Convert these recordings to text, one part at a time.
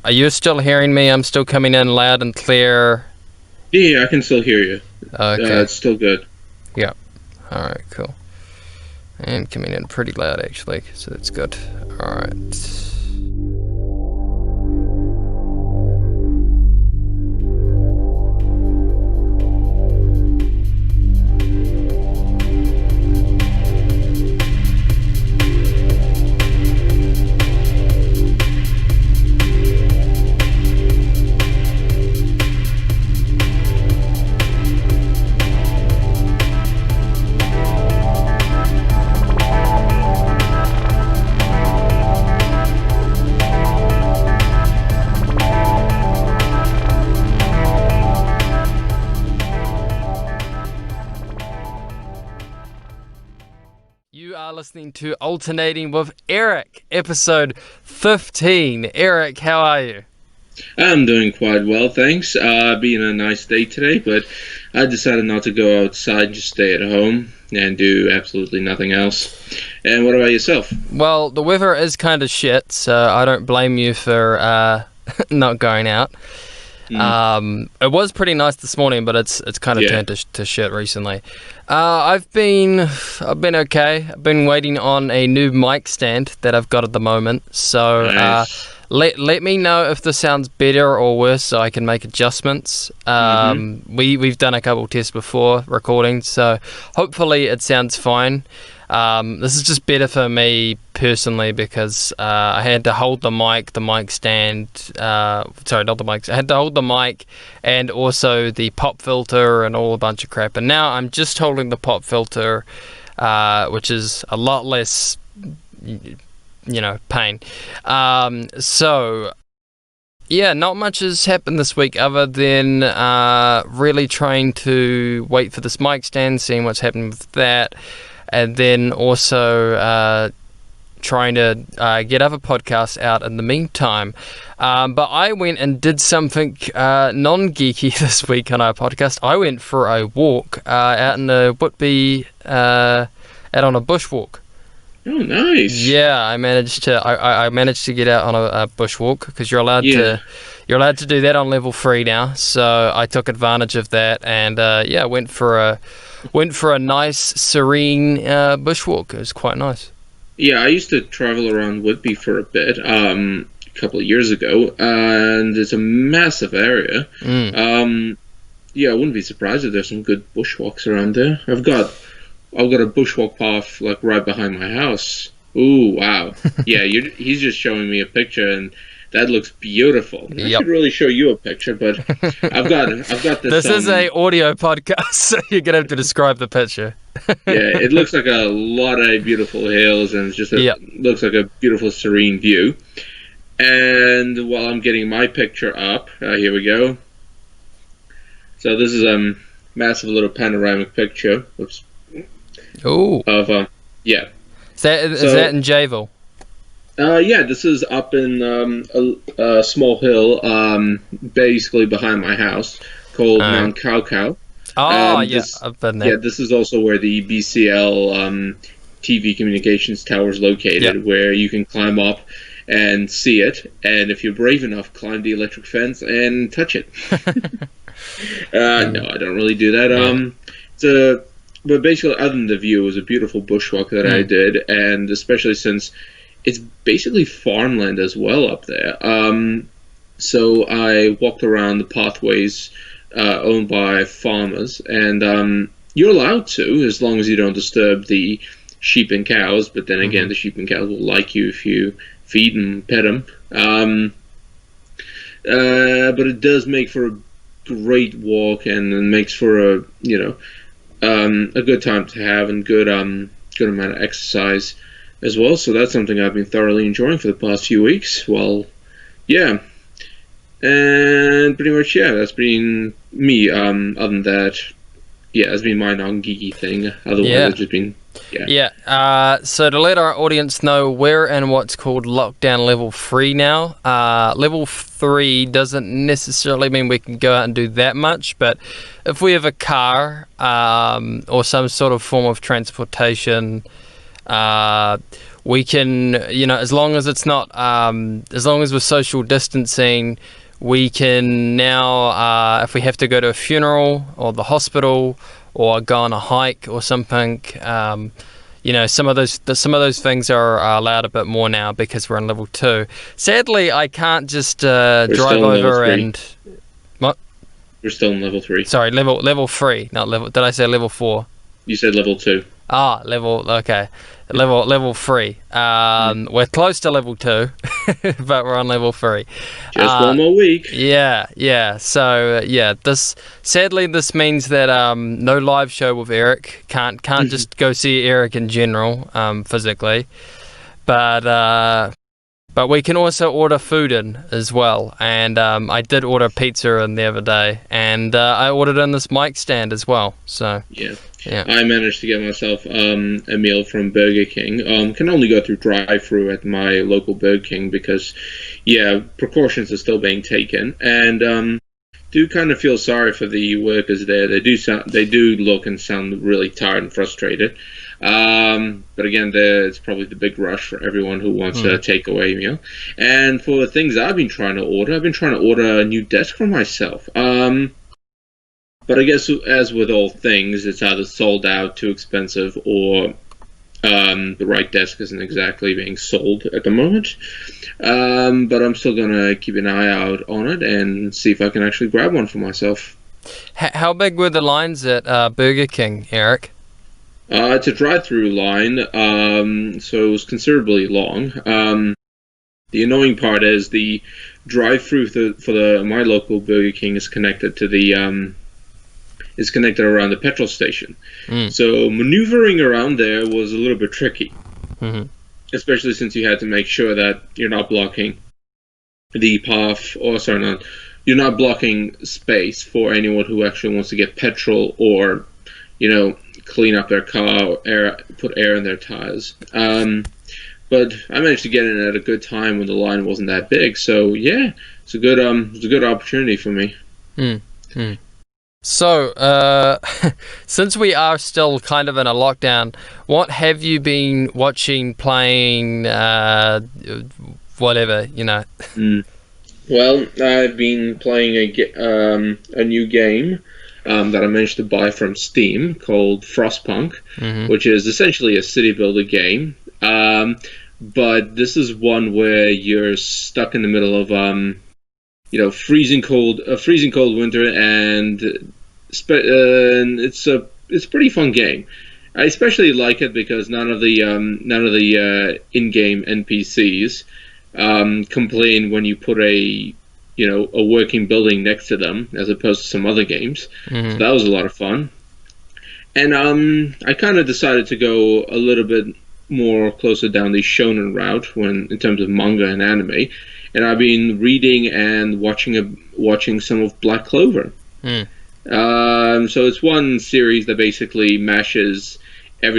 Are you still hearing me? I'm still coming in loud and clear. Yeah, I can still hear you. Okay. It's still good. Yep. Alright, cool. And coming in pretty loud, actually, so that's good. Alright. You are listening to Alternating with Eric, episode 15. Eric, how are you? I'm doing quite well, thanks. Being a nice day today, but I decided not to go outside and just stay at home and do absolutely nothing else. And what about yourself? Well, the weather is kind of shit, so I don't blame you for not going out. It was pretty nice this morning, but it's kind of turned to shit recently. I've been okay. I've been waiting on a new mic stand that I've got at the moment. So Nice. let me know if this sounds better or worse, so I can make adjustments. We've done a couple tests before recording, so hopefully it sounds fine. This is just better for me personally because I had to hold the mic stand. Sorry, not the mic. I had to hold the mic and also the pop filter and all a bunch of crap. And now I'm just holding the pop filter, which is a lot less, pain. So yeah, not much has happened this week other than really trying to wait for this mic stand, seeing what's happened with that. And then also trying to get other podcasts out in the meantime. But I went and did something non-geeky this week on our podcast. I went for a walk out in the Whitby, out on a bushwalk. Oh, nice. Yeah, I managed to get out on a bushwalk because you're allowed to do that on level 3 now. So I took advantage of that and went for a nice serene bushwalk. It was quite nice. Yeah, I used to travel around Whitby for a bit, a couple of years ago, and it's a massive area. I wouldn't be surprised if there's some good bushwalks around there. I've got a bushwalk path like right behind my house. Ooh, wow. Yeah, he's just showing me a picture, and that looks beautiful. I should really show you a picture, but I've got this. This is a audio podcast, so you're gonna have to describe the picture. It looks like a lot of beautiful hills, and it's just looks like a beautiful serene view. And while I'm getting my picture up, here we go. So this is a massive little panoramic picture. Oops. Ooh. Of Is that in Javel? This is up in a small hill, basically behind my house, called Mount Cow Cow. Oh, I've been there. Yeah, this is also where the BCL TV communications tower is located, where you can climb up and see it, and if you're brave enough, climb the electric fence and touch it. No, I don't really do that. But basically, other than the view, it was a beautiful bushwalk that I did, and especially since it's basically farmland as well up there. So I walked around the pathways owned by farmers, and you're allowed to, as long as you don't disturb the sheep and cows, but then again, the sheep and cows will like you if you feed and pet them. But it does make for a great walk, and it makes for a good time to have, and good amount of exercise as well. So that's something I've been thoroughly enjoying for the past few weeks. Well, yeah. And pretty much, that's been me. Other than that, it's been my non-geeky thing. Otherwise, it's just been, so to let our audience know, we're in what's called lockdown level 3 now. Level 3 doesn't necessarily mean we can go out and do that much, but if we have a car or some sort of form of transportation, we can, you know, as long as it's not, as long as we're social distancing, we can now, if we have to go to a funeral or the hospital or go on a hike or something, you know, some of those things are allowed a bit more now because we're on level 2. Sadly, I can't just drive over and. What? We're still in level 3. Sorry, level 3, not level. Did I say level 4? You said level 2. Okay. Level 3. We're close to level 2, but we're on level 3. Just one more week. Yeah. So sadly this means that no live show with Eric. Can't just go see Eric in general, physically. But we can also order food in as well. And I did order pizza in the other day, and I ordered in this mic stand as well. So yeah. I managed to get myself a meal from Burger King. Can only go through drive-through at my local Burger King because, precautions are still being taken, and do kind of feel sorry for the workers there. They do look and sound really tired and frustrated. But again, it's probably the big rush for everyone who wants a takeaway meal. And for things I've been trying to order a new desk for myself. But I guess, as with all things, it's either sold out, too expensive, or the right desk isn't exactly being sold at the moment. But I'm still going to keep an eye out on it and see if I can actually grab one for myself. How big were the lines at Burger King, Eric? It's a drive-through line, so it was considerably long. The annoying part is the drive-through for my local Burger King is connected to the is connected around the petrol station. So maneuvering around there was a little bit tricky, especially since you had to make sure that you're not blocking the path, you're not blocking space for anyone who actually wants to get petrol or, clean up their car, put air in their tires. But I managed to get in at a good time when the line wasn't that big. So yeah, it's a good opportunity for me. So, since we are still kind of in a lockdown, what have you been watching, playing, whatever, Well, I've been playing a new game that I managed to buy from Steam called Frostpunk, which is essentially a city builder game. But this is one where you're stuck in the middle of a freezing cold winter, and it's a pretty fun game. I especially like it because none of the in-game NPCs complain when you put a working building next to them, as opposed to some other games. So that was a lot of fun. And I kind of decided to go a little bit more closer down the shonen route in terms of manga and anime. And I've been reading and watching some of Black Clover. So it's one series that basically mashes a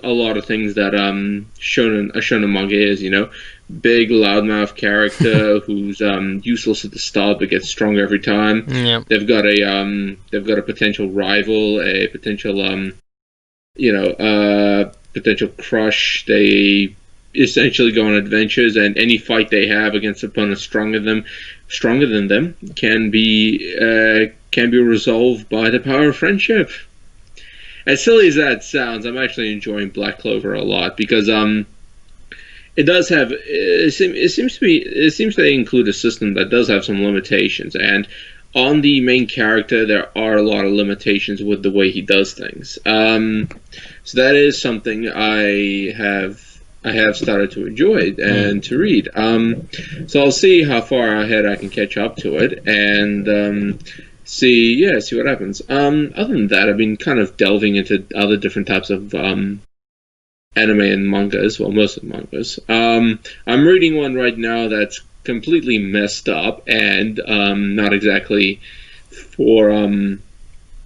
lot of things that a shonen manga is. Big loudmouth character who's useless at the start but gets stronger every time. They've got a potential rival, a potential potential crush. They essentially go on adventures, and any fight they have against opponents stronger than them can be resolved by the power of friendship. As silly as that sounds, I'm actually enjoying Black Clover a lot because it seems they include a system that does have some limitations, and on the main character there are a lot of limitations with the way he does things. So that is something I have started to enjoy and to read. So I'll see how far ahead I can catch up to it and see what happens. Other than that, I've been kind of delving into other different types of anime and mangas. Well, most of the mangas. I'm reading one right now that's completely messed up and not exactly for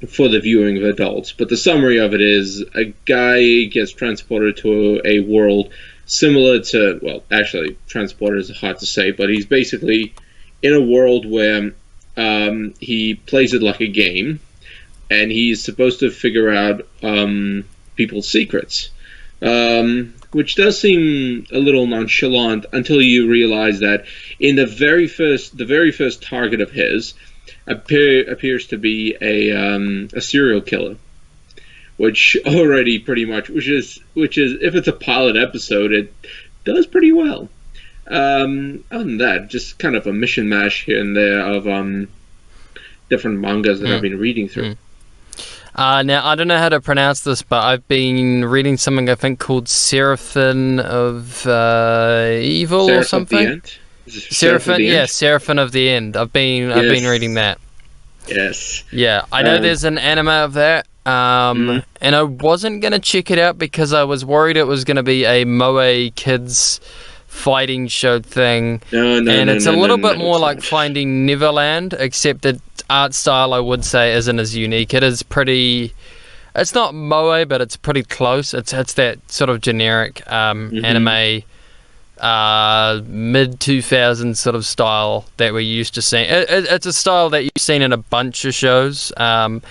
the viewing of adults. But the summary of it is a guy gets transported to a world similar to, well, actually, transported is hard to say, but he's basically in a world where he plays it like a game, and he's supposed to figure out people's secrets. which does seem a little nonchalant until you realize that in the very first target of his appears to be a serial killer, which already pretty much which is if it's a pilot episode, it does pretty well. Other than that, just kind of a mission mash here and there of different mangas that I've been reading through. Now, I don't know how to pronounce this, but I've been reading something I think called Seraphim of Evil or something. Seraphim of the End. I've been reading that. Yes. Yeah, I know there's an anime of that. And I wasn't gonna check it out because I was worried it was gonna be a moe kids fighting show thing. It's a little bit more like Finding Neverland, except the art style I would say isn't as unique. It is pretty. It's not moe, but it's pretty close. It's that sort of generic anime, mid 2000s sort of style that we're used to seeing. It's a style that you've seen in a bunch of shows. And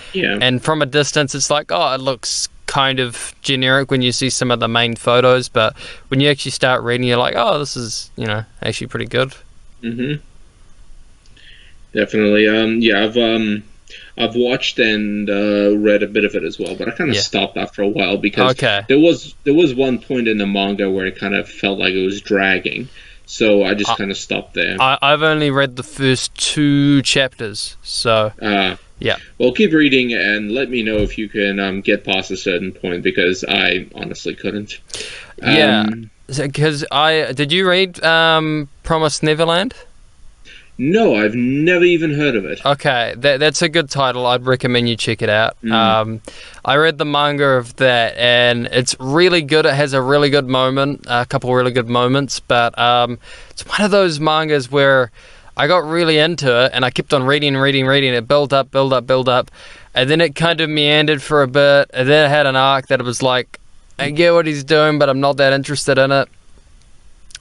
from a distance, it's like, oh, it looks kind of generic when you see some of the main photos, but when you actually start reading, you're like, oh, this is actually pretty good. Definitely. I've watched and read a bit of it as well, but I kind of stopped after a while because there was one point in the manga where it kind of felt like it was dragging, so I just kind of stopped there. I've only read the first 2 chapters, so yeah. Well, keep reading and let me know if you can get past a certain point, because I honestly couldn't. Because did you read Promised Neverland? No, I've never even heard of it. Okay, that's a good title. I'd recommend you check it out. I read the manga of that, and it's really good. It has a really good moment, a couple really good moments, but it's one of those mangas where I got really into it, and I kept on reading. It built up, and then it kind of meandered for a bit, and then it had an arc that it was like, I get what he's doing, but I'm not that interested in it.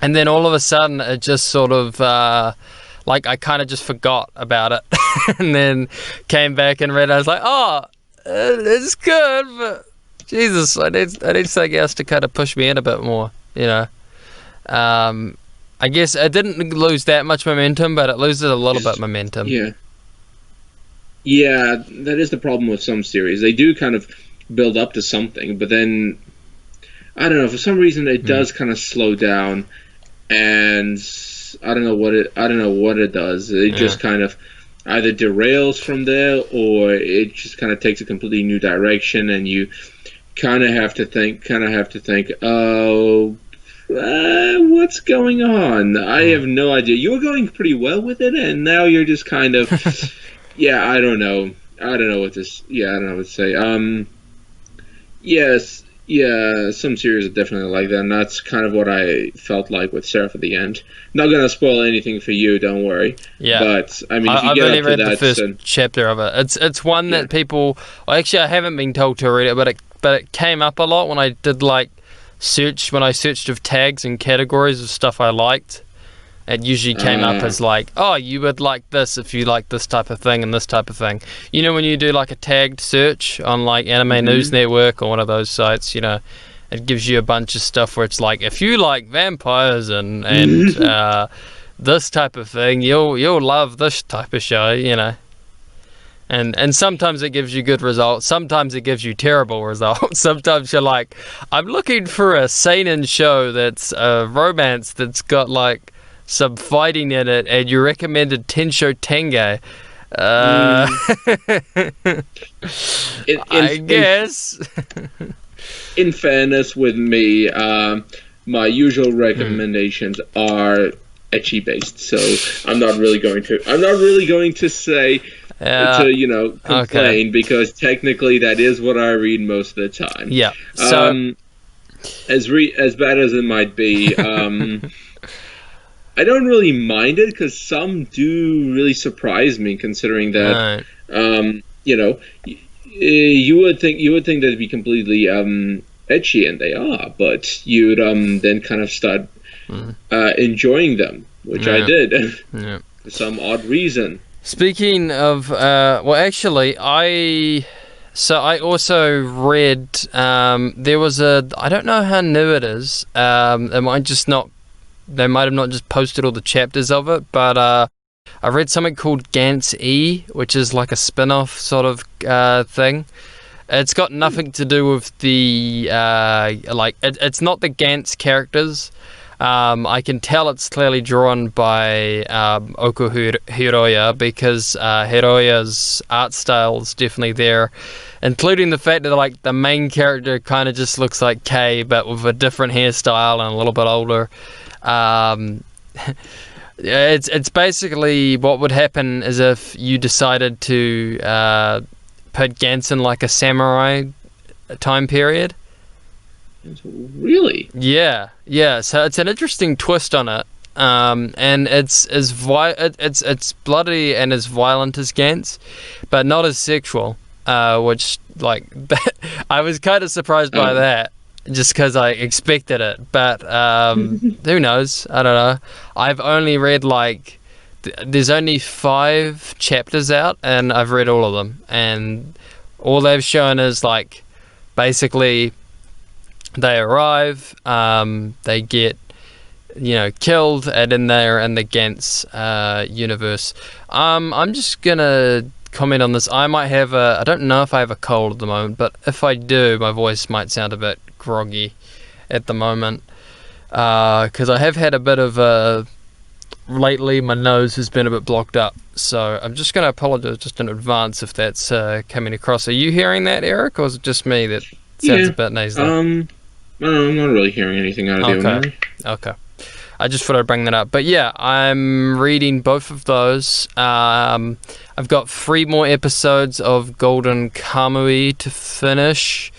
And then all of a sudden, it just sort of, I kind of just forgot about it, and then came back and read it. I was like, oh, it's good, but Jesus, I need something else to kind of push me in a bit more, I guess it didn't lose that much momentum, but it loses a little bit momentum. Yeah, that is the problem with some series. They do kind of build up to something, but then I don't know, for some reason it does kind of slow down, and I don't know what it does. It just kind of either derails from there, or it just kind of takes a completely new direction, and you kind of have to think, oh, what's going on? I have no idea. You were going pretty well with it, and now you're just kind of, I don't know what to say. Yes, some series are definitely like that, and that's kind of what I felt like with Seraph at the End. Not gonna spoil anything for you, don't worry. Yeah, but I mean, if you I've get only up to read that, the first chapter of it. It's one that people. Well, actually, I haven't been told to read it, but it came up a lot when I did when I searched of tags and categories of stuff I liked. It usually came up as like, oh, you would like this if you like this type of thing and this type of thing. When you do like a tagged search on like Anime News Network or one of those sites, it gives you a bunch of stuff where it's like, if you like vampires and this type of thing, you'll love this type of show, And sometimes it gives you good results. Sometimes it gives you terrible results. Sometimes you're like, I'm looking for a seinen show that's a romance that's got like some fighting in it, and you recommended Tensho Tenge. I guess. In fairness, with me, my usual recommendations are ecchi based, so I'm not really going to say to complain, because technically that is what I read most of the time. Yeah. So as bad as it might be, I don't really mind it, because some do really surprise me, considering that you would think they'd be completely ecchi, and they are, but you'd then kind of start enjoying them, which I did for some odd reason. Speaking of, well, actually, So I also read there was I don't know how new it is. It might just not. They might have not just posted all the chapters of it, but I read something called Gantz E, which is like a spin-off sort of thing. It's got nothing to do with the it's not the Gantz characters. I can tell it's clearly drawn by Oko Hiroya because Hiroya's art style is definitely there, including the fact that like the main character kind of just looks like Kei but with a different hairstyle and a little bit older. It's basically what would happen is if you decided to put Gantz in like a samurai time period. Really? Yeah. So it's an interesting twist on it, and it's it's bloody and as violent as Gantz, but not as sexual. Which like I was kind of surprised by that, just because I expected it. But who knows? I don't know. I've only read like there's only 5 chapters out, and I've read all of them, and all they've shown is like basically. They arrive, they get, killed, and then they're in the Gantz universe. I'm just gonna comment on this. I might have I don't know if I have a cold at the moment, but if I do, my voice might sound a bit groggy at the moment. Because I have had a bit of lately my nose has been a bit blocked up. So I'm just gonna apologize just in advance if that's coming across. Are you hearing that, Eric, or is it just me that sounds a bit nasally? No, I'm not really hearing anything out of the ordinary. Okay. I just thought I'd bring that up. But yeah, I'm reading both of those. I've got 3 more episodes of Golden Kamui to finish.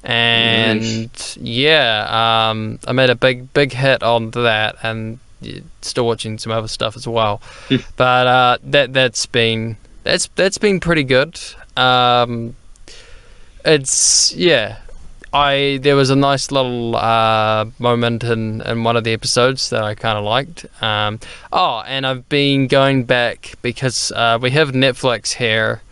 And I made a big hit on that, and still watching some other stuff as well. But that's been pretty good. There was a nice little moment in one of the episodes that I kind of liked. And I've been going back because we have Netflix here.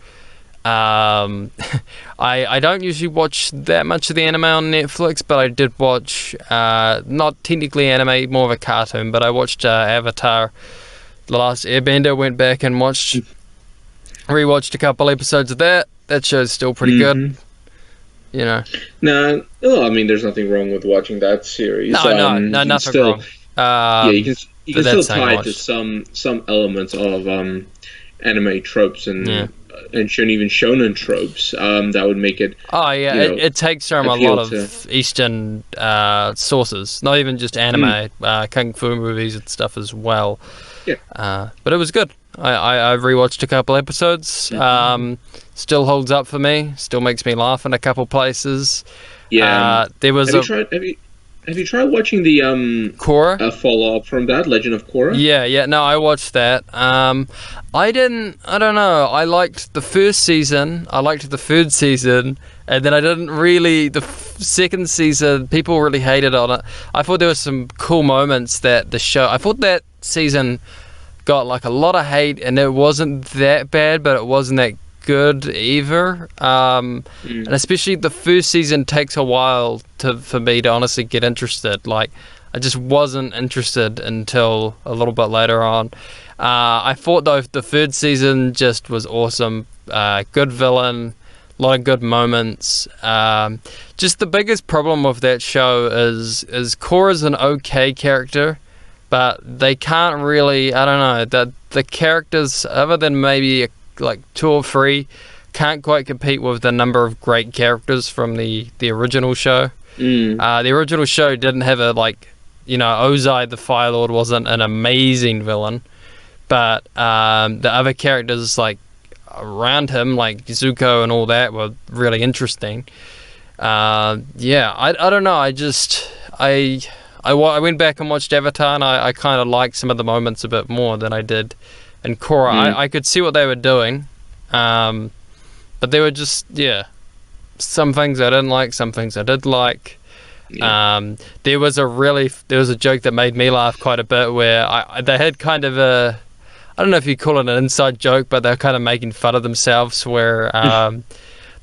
I don't usually watch that much of the anime on Netflix, but I did watch, not technically anime, more of a cartoon, but I watched Avatar, The Last Airbender, went back and rewatched a couple episodes of that. That show's still pretty good. No, I mean, there's nothing wrong with watching that series. No, nothing wrong. You can still tie it to some elements of anime tropes and even shonen tropes that would make it. It takes from a lot of Eastern sources, not even just anime, kung fu movies and stuff as well. Yeah. But it was good. I've rewatched a couple episodes. Still holds up for me. Still makes me laugh in a couple places. Yeah. There was have you tried watching the Korra? Follow-up from that, Legend of Korra? Yeah. No, I watched that. I don't know. I liked the first season. I liked the third season. And then I didn't really... The second season, people really hated on it. I thought there were some cool moments that the show... I thought that season got like a lot of hate, and it wasn't that bad, but it wasn't that good either. And especially the first season takes a while for me to honestly get interested. Like, I just wasn't interested until a little bit later on. I thought though the third season just was awesome. Good villain, a lot of good moments. Just the biggest problem with that show is Korra's an okay character, but they can't really, I don't know, the characters, other than maybe like 2 or 3, can't quite compete with the number of great characters from the original show. The original show didn't have Ozai the Fire Lord wasn't an amazing villain, but the other characters like around him, like Zuko and all that, were really interesting. I don't know. I went back and watched Avatar, and I kind of liked some of the moments a bit more than I did in Korra. I could see what they were doing, but they were just some things I didn't like, some things I did like. There was a joke that made me laugh quite a bit where they had kind of I don't know if you call it an inside joke, but they're kind of making fun of themselves where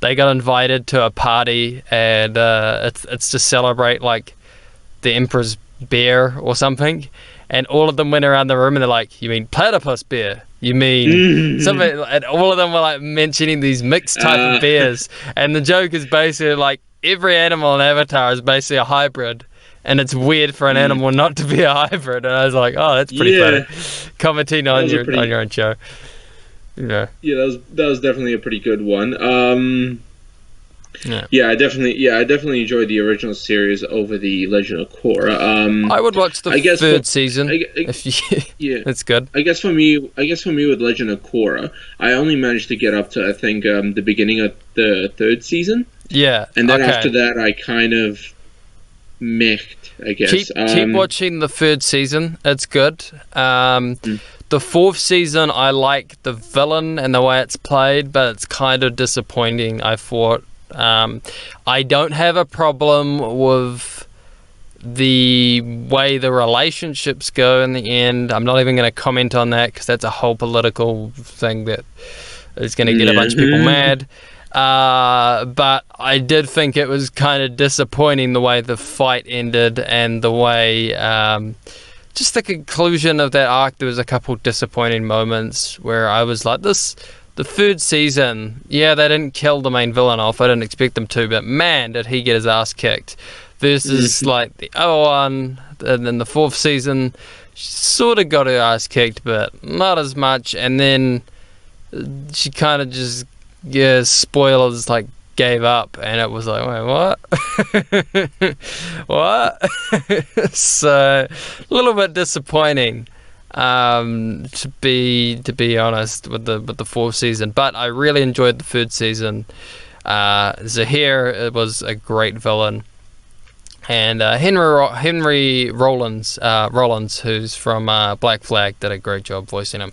they got invited to a party, and it's to celebrate like the Emperor's beer or something, and all of them went around the room and they're like, "You mean platypus beer? You mean something?" And all of them were like mentioning these mixed type of beers, and the joke is basically like every animal in Avatar is basically a hybrid. And it's weird for an animal not to be a hybrid, and I was like, "Oh, that's pretty funny." Commenting on your own show, yeah, that was definitely a pretty good one. I definitely enjoyed the original series over the Legend of Korra. I would watch the third season. It's good. I guess for me with Legend of Korra, I only managed to get up to, I think, the beginning of the third season. Yeah, and then after that, I kind of mixed, I guess. Keep watching the third season. It's good. The fourth season, I like the villain and the way it's played, but it's kind of disappointing, I thought. I don't have a problem with the way the relationships go in the end. I'm not even going to comment on that because that's a whole political thing that is going to get a bunch of people mad. But I did think it was kind of disappointing the way the fight ended and the way just the conclusion of that arc. There was a couple disappointing moments where I was like, the third season, they didn't kill the main villain off. I didn't expect them to, but man, did he get his ass kicked. Versus like the other one, and then the fourth season, she sort of got her ass kicked, but not as much. And then she kind of just, spoilers, like gave up, and it was like, wait, what? What? So a little bit disappointing. To be honest with the fourth season, but I really enjoyed the third season. Zahir was a great villain, and Henry Rollins, who's from Black Flag, did a great job voicing him.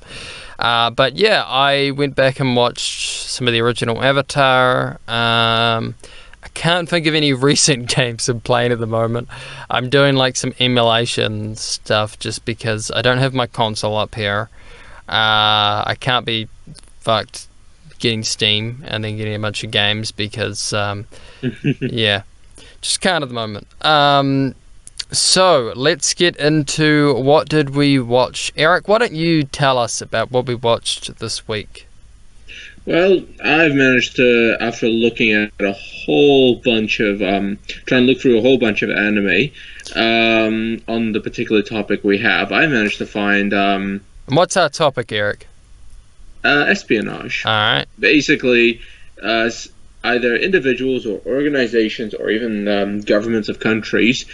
But yeah, I went back and watched some of the original Avatar. I can't think of any recent games I'm playing at the moment. I'm doing like some emulation stuff just because I don't have my console up here. I can't be fucked getting Steam and then getting a bunch of games because, just can't at the moment. So let's get into what did we watch. Eric, why don't you tell us about what we watched this week? Well, I've managed to, after looking at a whole bunch of, trying to look through a whole bunch of anime on the particular topic we have, I managed to find... What's our topic, Eric? Espionage. All right. Basically, either individuals or organizations or even governments of countries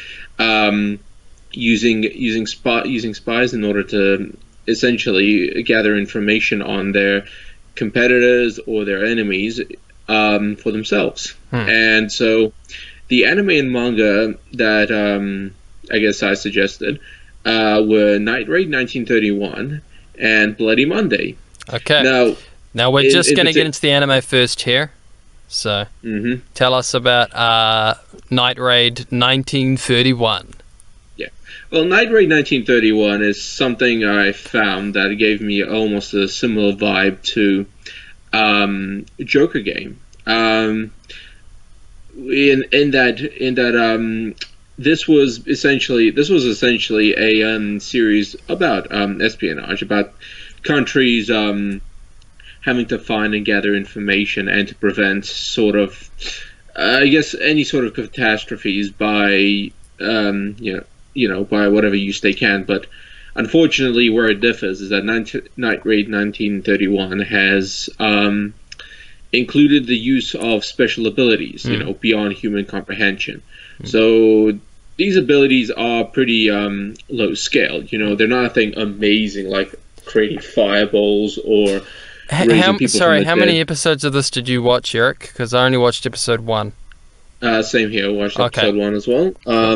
using spies in order to essentially gather information on their competitors or their enemies for themselves. And so the anime and manga that I guess I suggested were Night Raid 1931 and Bloody Monday. Okay. Now we're just going to get into the anime first here. So tell us about Night Raid 1931. Well, Night Raid 1931 is something I found that gave me almost a similar vibe to Joker game. In that this was essentially a series about espionage, about countries having to find and gather information and to prevent sort of I guess any sort of catastrophes by by whatever use they can. But unfortunately, where it differs is that Night Raid 1931 has included the use of special abilities, beyond human comprehension. So these abilities are pretty low scale. They're nothing amazing like creating fireballs or raising people from the how dead. many episodes of this did you watch, Eric? Because I only watched episode 1. Same here. I watched episode 1 as well,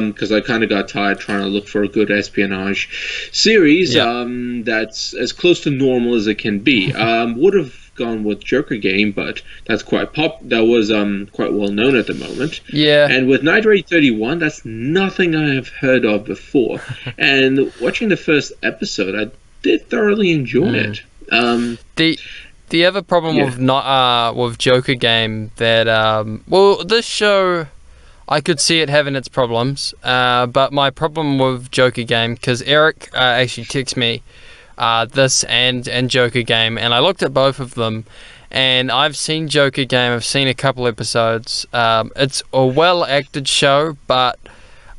because I kind of got tired trying to look for a good espionage series that's as close to normal as it can be. Would have gone with Joker game, but that's quite quite well known at the moment. Yeah. And with Night Raid 31, that's nothing I have heard of before. And watching the first episode, I did thoroughly enjoy it. The other problem Yeah. with not with Joker Game that well, this show I could see it having its problems, but my problem with Joker Game, because Eric actually texted me this and Joker Game, and I looked at both of them, and I've seen Joker Game. I've seen a couple episodes. It's a well acted show, but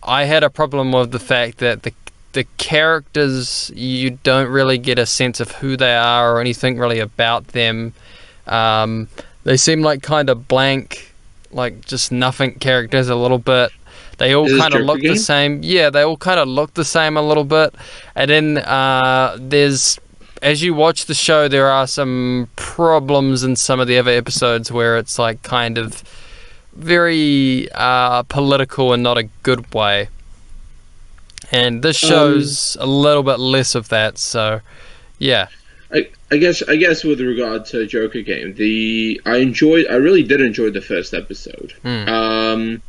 I had a problem with the fact that the characters, you don't really get a sense of who they are or anything really about them. They seem like kind of blank, like just nothing characters a little bit. They all Is this kind of Joker look the Game? same. Yeah, they all kind of look the same a little bit. And then there's, as you watch the show, there are some problems in some of the other episodes where it's like kind of very political in not a good way. And this shows a little bit less of that, so yeah. I guess with regard to Joker Game, I really did enjoy the first episode. With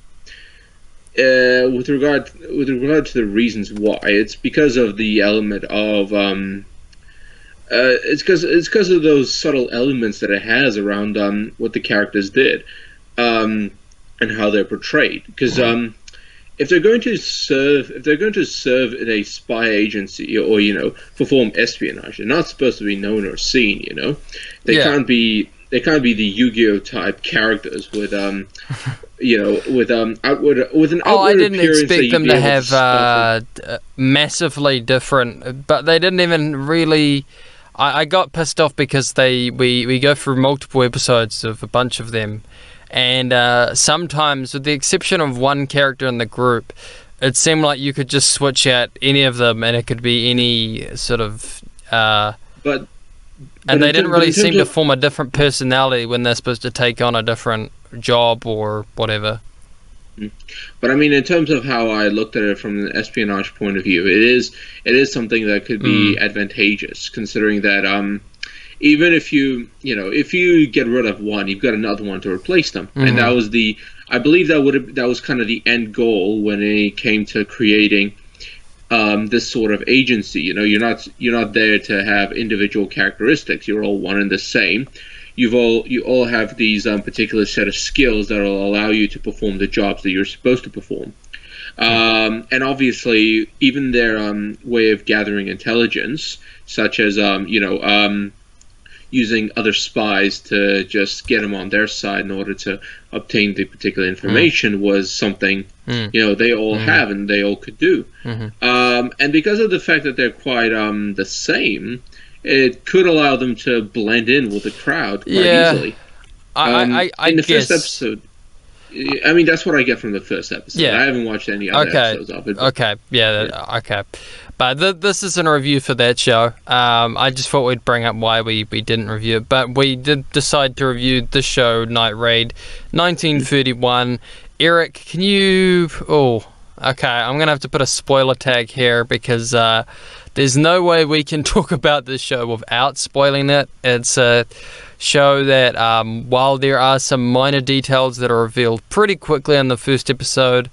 regard to the reasons why, it's because of the element of it's because of those subtle elements that it has around what the characters did, and how they're portrayed. Because if they're going to serve in a spy agency, or perform espionage, they're not supposed to be known or seen. They Yeah. can't be the Yu-Gi-Oh type characters with outward with an outward I didn't appearance that expect you'd them be to able have spot massively different, but they didn't even really. I got pissed off because we go through multiple episodes of a bunch of them, and sometimes, with the exception of one character in the group, it seemed like you could just switch out any of them and it could be any sort of. but And they didn't really in terms seem to of- form a different personality when they're supposed to take on a different job or whatever. But I mean, in terms of how I looked at it from an espionage point of view, it is something that could be advantageous, considering that even if if you get rid of one, you've got another one to replace them, and that was I believe that was kind of the end goal when it came to creating this sort of agency. You're not there to have individual characteristics. You're all one and the same. You all have these particular set of skills that will allow you to perform the jobs that you're supposed to perform. And obviously, even their way of gathering intelligence, such as using other spies to just get them on their side in order to obtain the particular information, was something they all have and they all could do. And because of the fact that they're quite the same, it could allow them to blend in with the crowd quite easily. I in the guess. first episode, I mean, that's what I get from the first episode. Yeah. I haven't watched any other episodes of it. But Okay. Okay. But this isn't a review for that show. I just thought we'd bring up why we didn't review it. But we did decide to review the show Night Raid 1931. Eric, can you... Oh, okay. I'm going to have to put a spoiler tag here because there's no way we can talk about this show without spoiling it. It's a show that, while there are some minor details that are revealed pretty quickly in the first episode,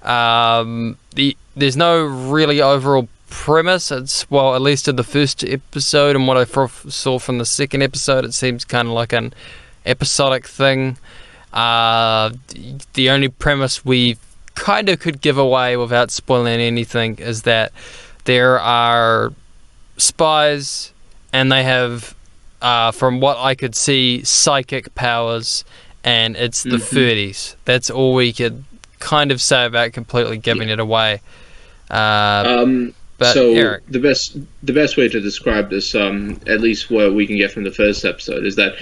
there's no really overall premise. It's, well, at least in the first episode, and what I saw from the second episode, it seems kind of like an episodic thing. The only premise we kind of could give away without spoiling anything is that there are spies, and they have, from what I could see, psychic powers, and it's the 30s. That's all we could kind of say about completely giving it away. But so Eric, the best way to describe this, at least what we can get from the first episode, is that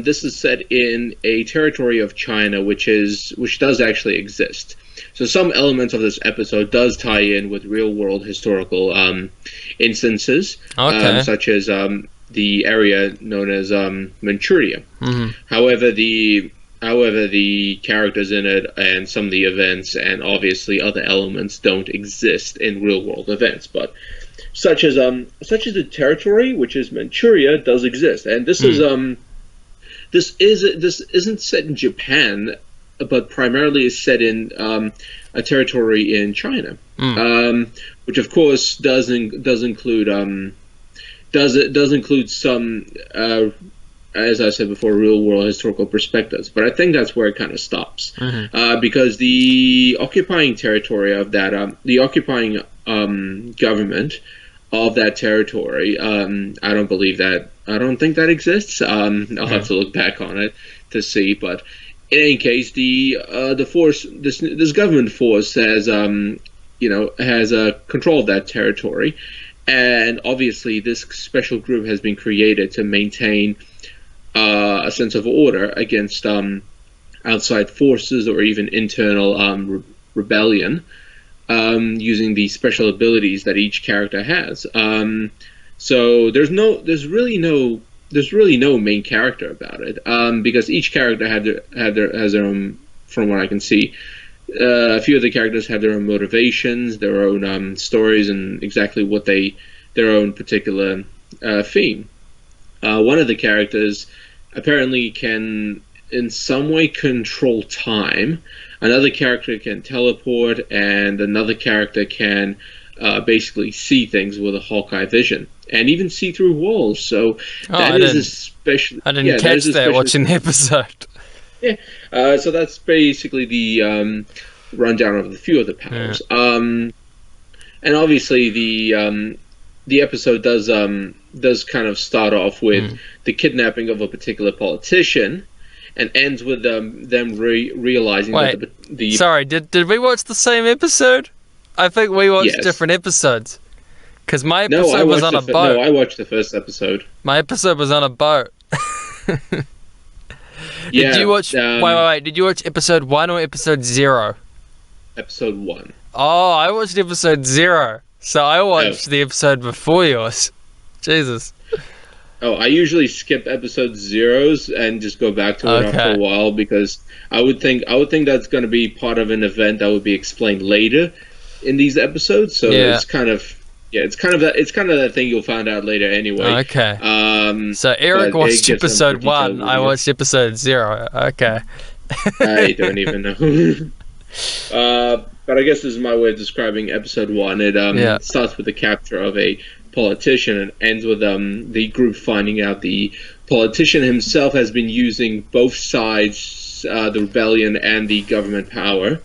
this is set in a territory of China which does actually exist. So some elements of this episode does tie in with real world historical instances, such as the area known as Manchuria. However, the characters in it and some of the events and obviously other elements don't exist in real world events, but such as the territory, which is Manchuria, does exist. And this isn't set in Japan, but primarily is set in a territory in China, which of course does include does include some, as I said before, real world historical perspectives. But I think that's where it kind of stops, because the occupying territory of that, the occupying government of that territory, I don't think that exists. I'll have to look back on it to see, but in any case, the force, this government force has control of that territory, and obviously this special group has been created to maintain a sense of order against outside forces or even internal rebellion, using the special abilities that each character has. So there's really no main character about it, because each character has their own, from what I can see. A few of the characters have their own motivations, their own stories, and exactly what their own particular theme. One of the characters apparently can, in some way, control time. Another character can teleport, and another character can basically see things with a Hawkeye vision, and even see through walls. So I didn't catch that watching the episode. Yeah, so that's basically the rundown of a few of the powers. And obviously the episode does kind of start off with the kidnapping of a particular politician, and ends with them realizing that the sorry, did we watch the same episode? I think we watched different episodes. Because my episode was on a boat. No, I watched the first episode. My episode was on a boat. Did you watch? Wait. Did you watch episode 1 or episode 0? Episode 1. Oh, I watched episode 0. So I watched the episode before yours. Jesus. Oh, I usually skip episode 0s and just go back to it after a while, because I would think that's going to be part of an event that would be explained later in these episodes. So it's kind of that thing you'll find out later anyway. Okay. So Eric watched episode 1. I watched episode 0. Okay. I don't even know. But I guess this is my way of describing episode 1. It starts with the capture of a politician and ends with the group finding out the politician himself has been using both sides, the rebellion and the government power,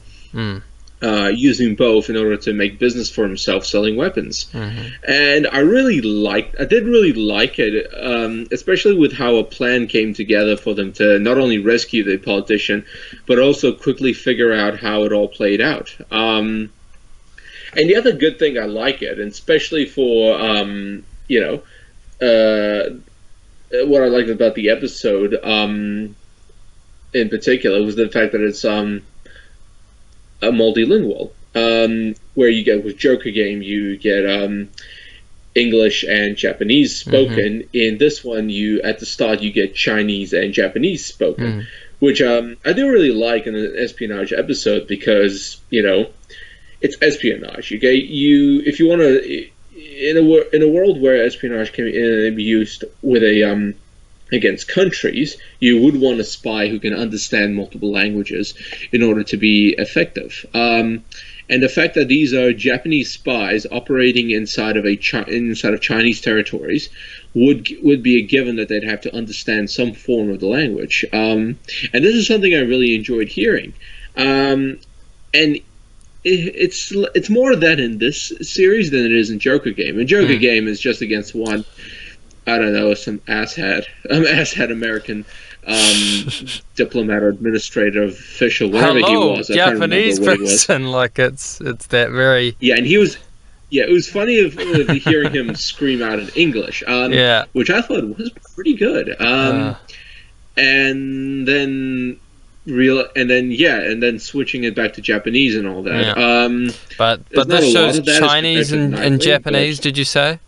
using both in order to make business for himself, selling weapons. And I did really like it, especially with how a plan came together for them to not only rescue the politician, but also quickly figure out how it all played out. And the other good thing I like it, and especially for what I liked about the episode in particular, was the fact that it's a multilingual, where you get, with Joker Game, you get English and Japanese spoken. In this one, at the start you get Chinese and Japanese spoken, which I do really like in an espionage episode, because it's espionage. If you want to, in a world where espionage can be used with against countries, you would want a spy who can understand multiple languages in order to be effective. And the fact that these are Japanese spies operating inside of Chinese territories would be a given that they'd have to understand some form of the language. And this is something I really enjoyed hearing. And it's more of that in this series than it is in Joker Game. In Joker Game is just against one, I don't know, some asshat American diplomat or administrator official, whatever he was. Japanese person, like it's that very... Yeah, and he was... Yeah, it was funny of hearing him scream out in English, which I thought was pretty good. And then switching it back to Japanese and all that. But this show's Chinese and Japanese, did you say?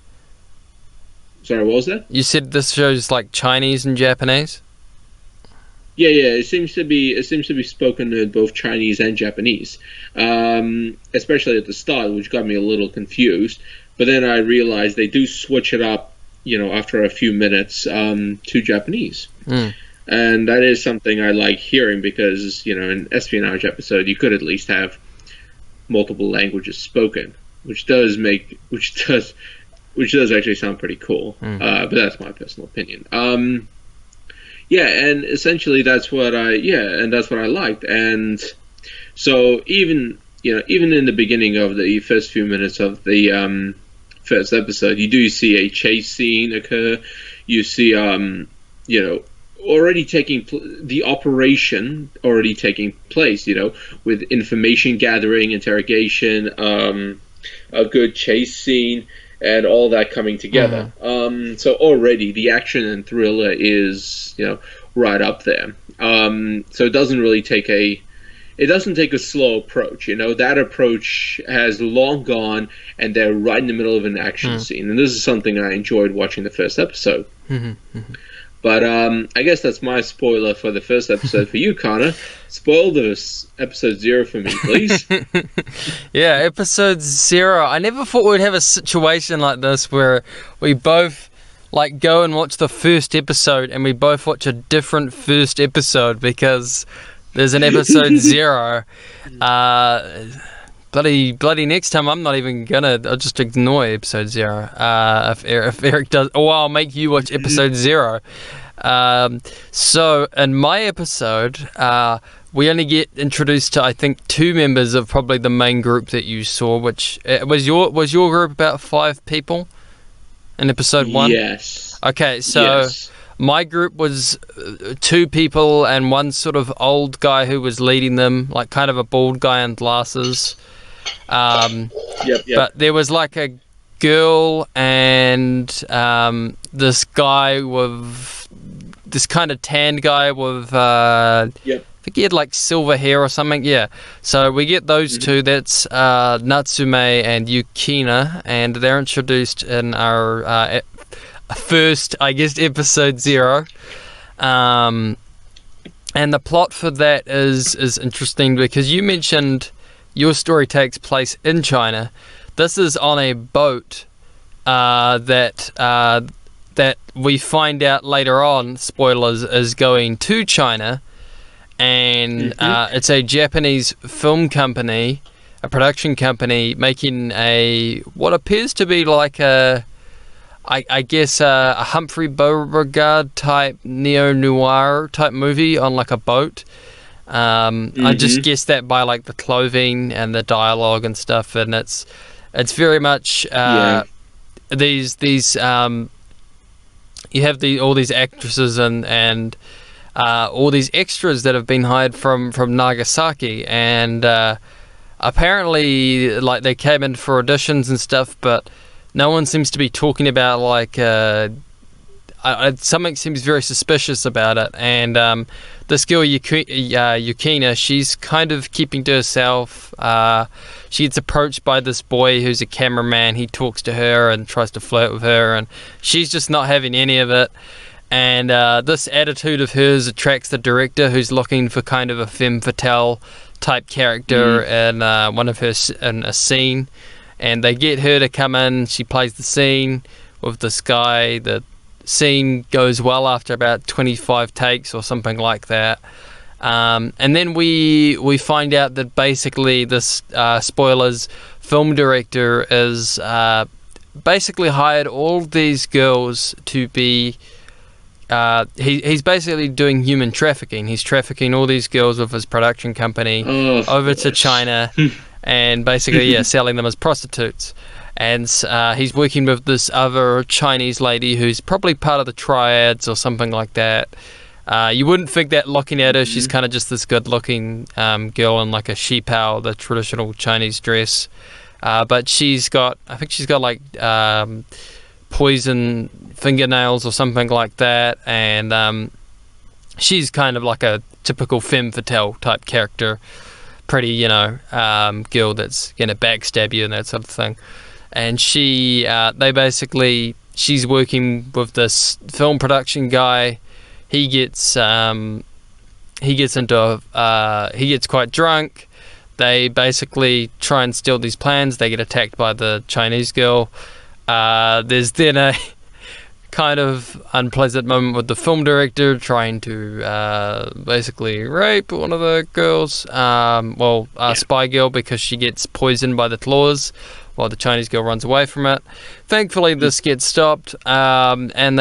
Sorry, what was that? You said this show's like Chinese and Japanese? Yeah. It seems to be spoken in both Chinese and Japanese, especially at the start, which got me a little confused. But then I realized they do switch it up, after a few minutes, to Japanese. And that is something I like hearing, because, in an espionage episode, you could at least have multiple languages spoken, which does which does actually sound pretty cool. But that's my personal opinion. Yeah, and essentially that's what I liked. And so even in the beginning of the first few minutes of the first episode, you do see a chase scene occur. You see, already the operation already taking place. With information gathering, interrogation, a good chase scene, and all that coming together. So already the action and thriller is right up there. So it doesn't really take a slow approach. That approach has long gone, and they're right in the middle of an action scene. And this is something I enjoyed watching the first episode. But I guess that's my spoiler for the first episode for you, Connor. Spoil this episode 0 for me, please. Yeah, episode 0. I never thought we'd have a situation like this where we both go and watch the first episode, and we both watch a different first episode because there's an episode 0. Bloody next time I'm not even gonna. I'll just ignore episode 0. If Eric does, I'll make you watch episode 0. So in my episode, we only get introduced to, I think, 2 members of probably the main group that you saw, which was your group about 5 people in episode 1. Yes. Okay, so. Yes. My group was 2 people and one sort of old guy who was leading them, kind of a bald guy in glasses. Yep. But there was a girl and this guy with this kind of tanned guy with I think he had silver hair or something. Yeah. So we get those 2. That's Natsume and Yukina, and they're introduced in our first, I guess, episode 0. And the plot for that is interesting because you mentioned your story takes place in China. This is on a boat that we find out later on, spoilers, is going to China. And it's a Japanese film company, a production company, making what appears to be I guess a Humphrey Beauregard type neo-noir type movie on a boat. I just guessed that by the clothing and the dialogue and stuff, and it's very much these you have all these actresses and all these extras that have been hired from Nagasaki, and apparently they came in for auditions and stuff, but no one seems to be talking about something seems very suspicious about it. And this girl Yukina, she's kind of keeping to herself. She gets approached by this boy who's a cameraman. He talks to her and tries to flirt with her, and she's just not having any of it. And this attitude of hers attracts the director, who's looking for kind of a femme fatale type character in in a scene. And they get her to come in. She plays the scene with this guy. The scene goes well after about 25 takes or something like that. And then we find out that basically this, spoilers, film director is basically hired all these girls to be... he's basically doing human trafficking. He's trafficking all these girls with his production company over to China. And basically, selling them as prostitutes. And he's working with this other Chinese lady who's probably part of the triads or something like that. You wouldn't think that looking at her. She's kind of just this good-looking girl in a shipao, the traditional Chinese dress. But I think she's got poison fingernails or something like that. And she's kind of like a typical femme fatale type character. Pretty, girl that's gonna backstab you and that sort of thing. And she's working with this film production guy. He gets quite drunk. They basically try and steal these plans. They get attacked by the Chinese girl. There's then a kind of unpleasant moment with the film director trying to basically rape one of the girls, spy girl, because she gets poisoned by the claws while the Chinese girl runs away from it. Thankfully, this gets stopped, and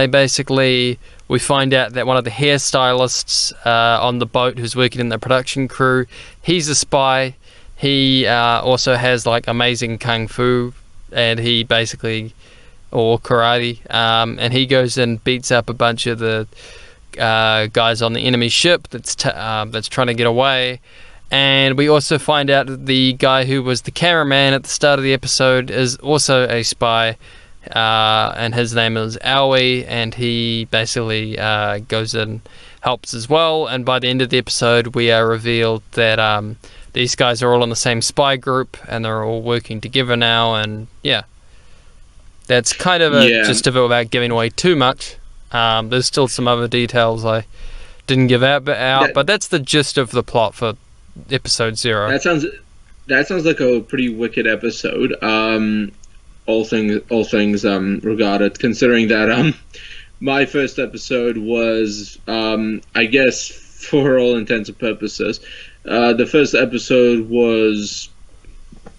we find out that one of the hairstylists on the boat who's working in the production crew, he's a spy. He also has like amazing kung fu, and he basically, or karate, and he goes and beats up a bunch of the guys on the enemy ship that's trying to get away. And we also find out that the guy who was the cameraman at the start of the episode is also a spy, and his name is Aoi, and he basically goes and helps as well. And by the end of the episode, we are revealed that these guys are all in the same spy group, and they're all working together now. And yeah, that's kind of just a bit without giving away too much. There's still some other details I didn't give out, but that's the gist of the plot for episode 0. That sounds like a pretty wicked episode. All things regarded, considering that my first episode was, I guess for all intents and purposes, the first episode was,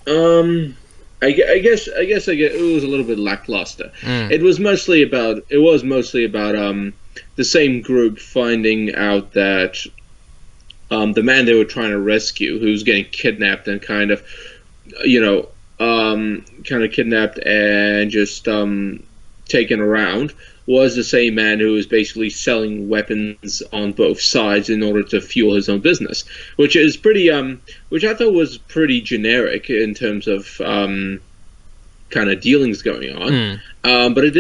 I guess it was a little bit lackluster. It was mostly about the same group finding out that the man they were trying to rescue, who's getting kidnapped and kind of kidnapped and just taken around, was the same man who was basically selling weapons on both sides in order to fuel his own business, which is pretty which I thought was pretty generic in terms of kind of dealings going on. But I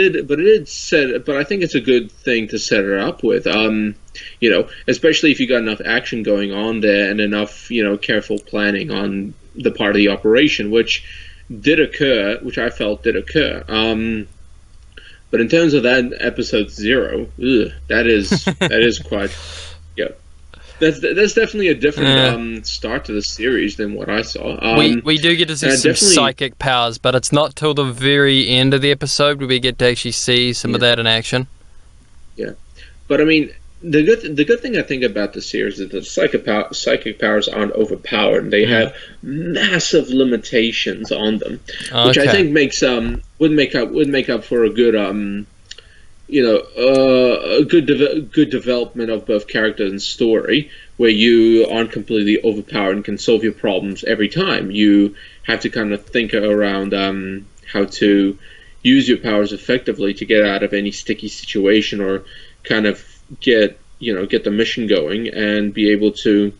think it's a good thing to set it up with, especially if you got enough action going on there and enough careful planning on the part of the operation, which I felt did occur. But in terms of that episode 0, that is quite, that's definitely a different start to the series than what I saw. We do get to see some psychic powers, but it's not till the very end of the episode where we get to actually see some of that in action. Yeah, but I mean, the good thing I think about the series is that psychic powers aren't overpowered. They have massive limitations on them, which I think would make up for a good good development of both characters and story, where you aren't completely overpowered and can solve your problems every time. You have to kind of think around how to use your powers effectively to get out of any sticky situation, or kind of get the mission going and be able to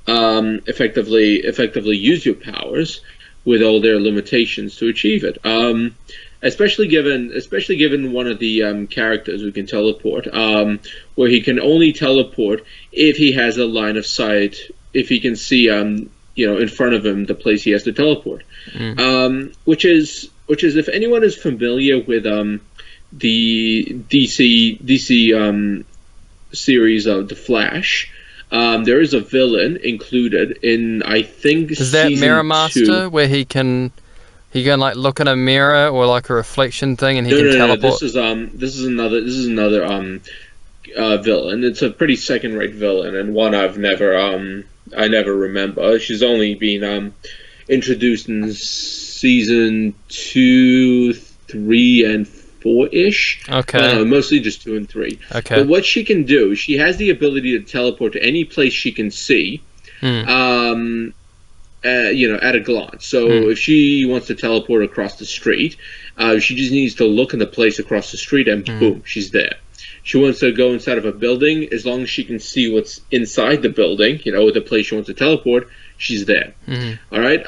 effectively use your powers with all their limitations to achieve it. Especially given one of the characters who can teleport, where he can only teleport if he has a line of sight, if he can see in front of him the place he has to teleport. Which is if anyone is familiar with the DC series of The Flash, there is a villain included in, I think, is that Mirror Master, where he can like look in a mirror or like a reflection thing, and he can teleport? No, this is another villain. It's a pretty second-rate villain, and one I never remember. She's only been introduced in season 2, 3, and 4-ish. Okay. Mostly just 2 and 3. Okay. But what she can do, she has the ability to teleport to any place she can see, at a glance. So if she wants to teleport across the street, she just needs to look in the place across the street, and boom, she's there. She wants to go inside of a building, as long as she can see what's inside the building, the place she wants to teleport, she's there. All right.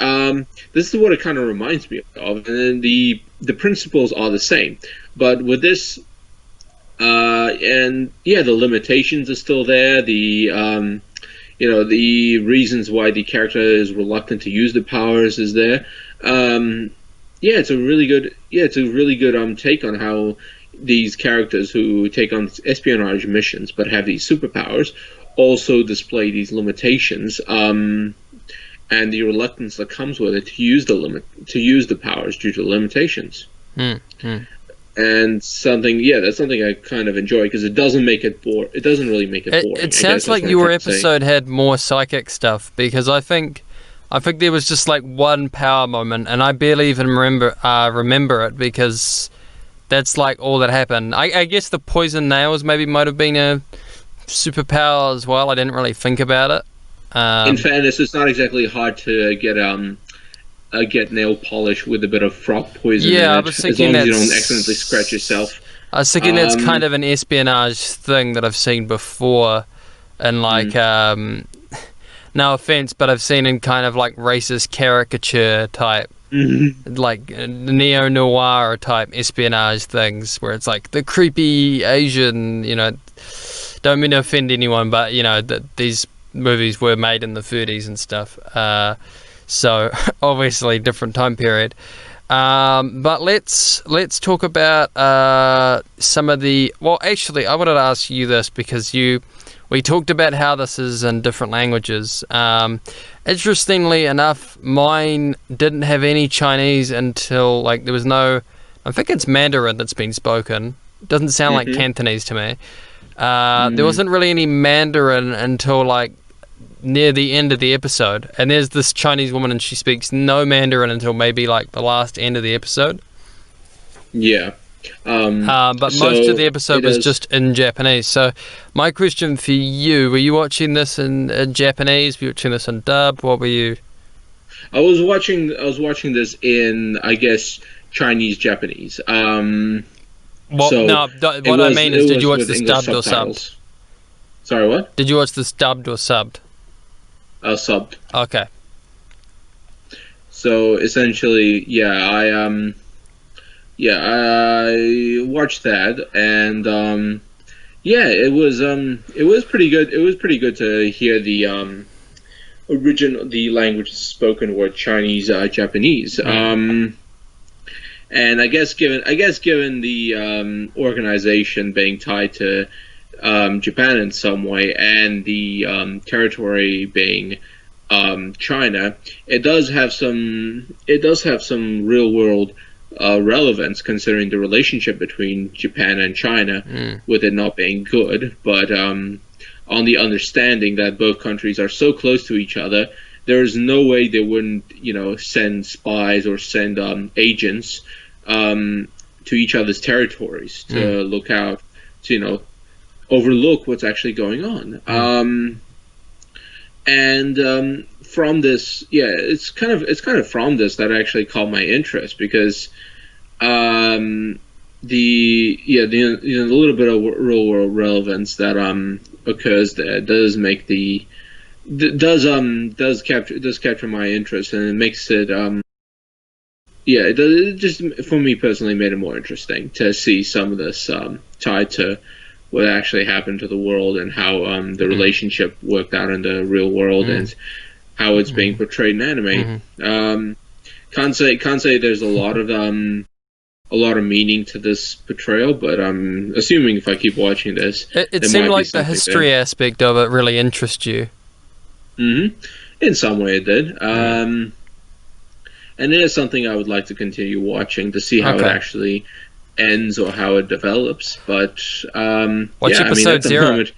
This is what it kind of reminds me of, and then the principles are the same, but with this, the limitations are still there. The the reasons why the character is reluctant to use the powers is there. It's a really good take on how these characters who take on espionage missions but have these superpowers also display these limitations, and the reluctance that comes with it to use the powers due to limitations. and something, yeah, that's something I kind of enjoy because it doesn't make it bore. It doesn't really make it boring. It I guess sounds that's like what I'm your trying to say. episode had more psychic stuff because I think there was just like one power moment, and I barely even remember it because that's like all that happened. I guess the poison nails maybe might have been a superpower as well. I didn't really think about it. In Um, fairness, it's not exactly hard to get nail polish with a bit of frog poison in yeah, it, as long as you don't accidentally scratch yourself. I was thinking that's kind Um, of an espionage thing that I've seen before, and like mm, no offense, but I've seen in kind of like racist caricature type, mhm. like neo noir type espionage things, where it's like the creepy Asian, don't mean to offend anyone, but that these movies were made in the 30s and stuff. So obviously different time period. But let's talk about some of the. Well, actually, I wanted to ask you this because we talked about how this is in different languages. Interestingly enough, mine didn't have any Chinese until like there was no. I think it's Mandarin that's been spoken. It doesn't sound like Mhm. Cantonese to me. There Mhm. wasn't really any Mandarin until like near the end of the episode, and there's this Chinese woman, and she speaks no Mandarin until maybe like the last end of the episode. Yeah. But most of So the it episode was is. just in Japanese. So, my question for you: were you watching this in Japanese? Were you watching this in dub? What were you? I was watching this in, I guess, Chinese Japanese. What? So No. it What I was mean it is, did you was watch with this English dubbed or subbed? subtitles. Sorry, what? Did you watch this dubbed or subbed? Subbed. Okay. So essentially, yeah, I watched that, and yeah, it was pretty good. It was pretty good to hear the language spoken were Chinese, Japanese. Mm. And I guess given the organization being tied to Japan in some way, and the territory being China, it does have some real world relevance, considering the relationship between Japan and China, Mm. with it not being good, but on the understanding that both countries are so close to each other, there is no way they wouldn't, send spies or send agents to each other's territories Mm. to look out, to overlook what's actually going on. Mm. And from this, yeah, it's kind of from this that actually caught my interest, because um, the little bit of real world relevance that occurs there does make does capture my interest, and it makes it yeah, it just, for me personally, made it more interesting to see some of this tied to what actually happened to the world, and how the Mm. relationship worked out in the real world, Mm. and how it's being Mm. portrayed in anime. Mm. Can't say there's a lot of meaning to this portrayal, but I'm assuming if I keep watching this, It there seemed might be like the something there. history aspect of it really interests you. In some way, it did. Mm. And it is something I would like to continue watching to see how it Okay. actually ends, or how it develops. But Watch yeah, I mean, at episode the 0. moment,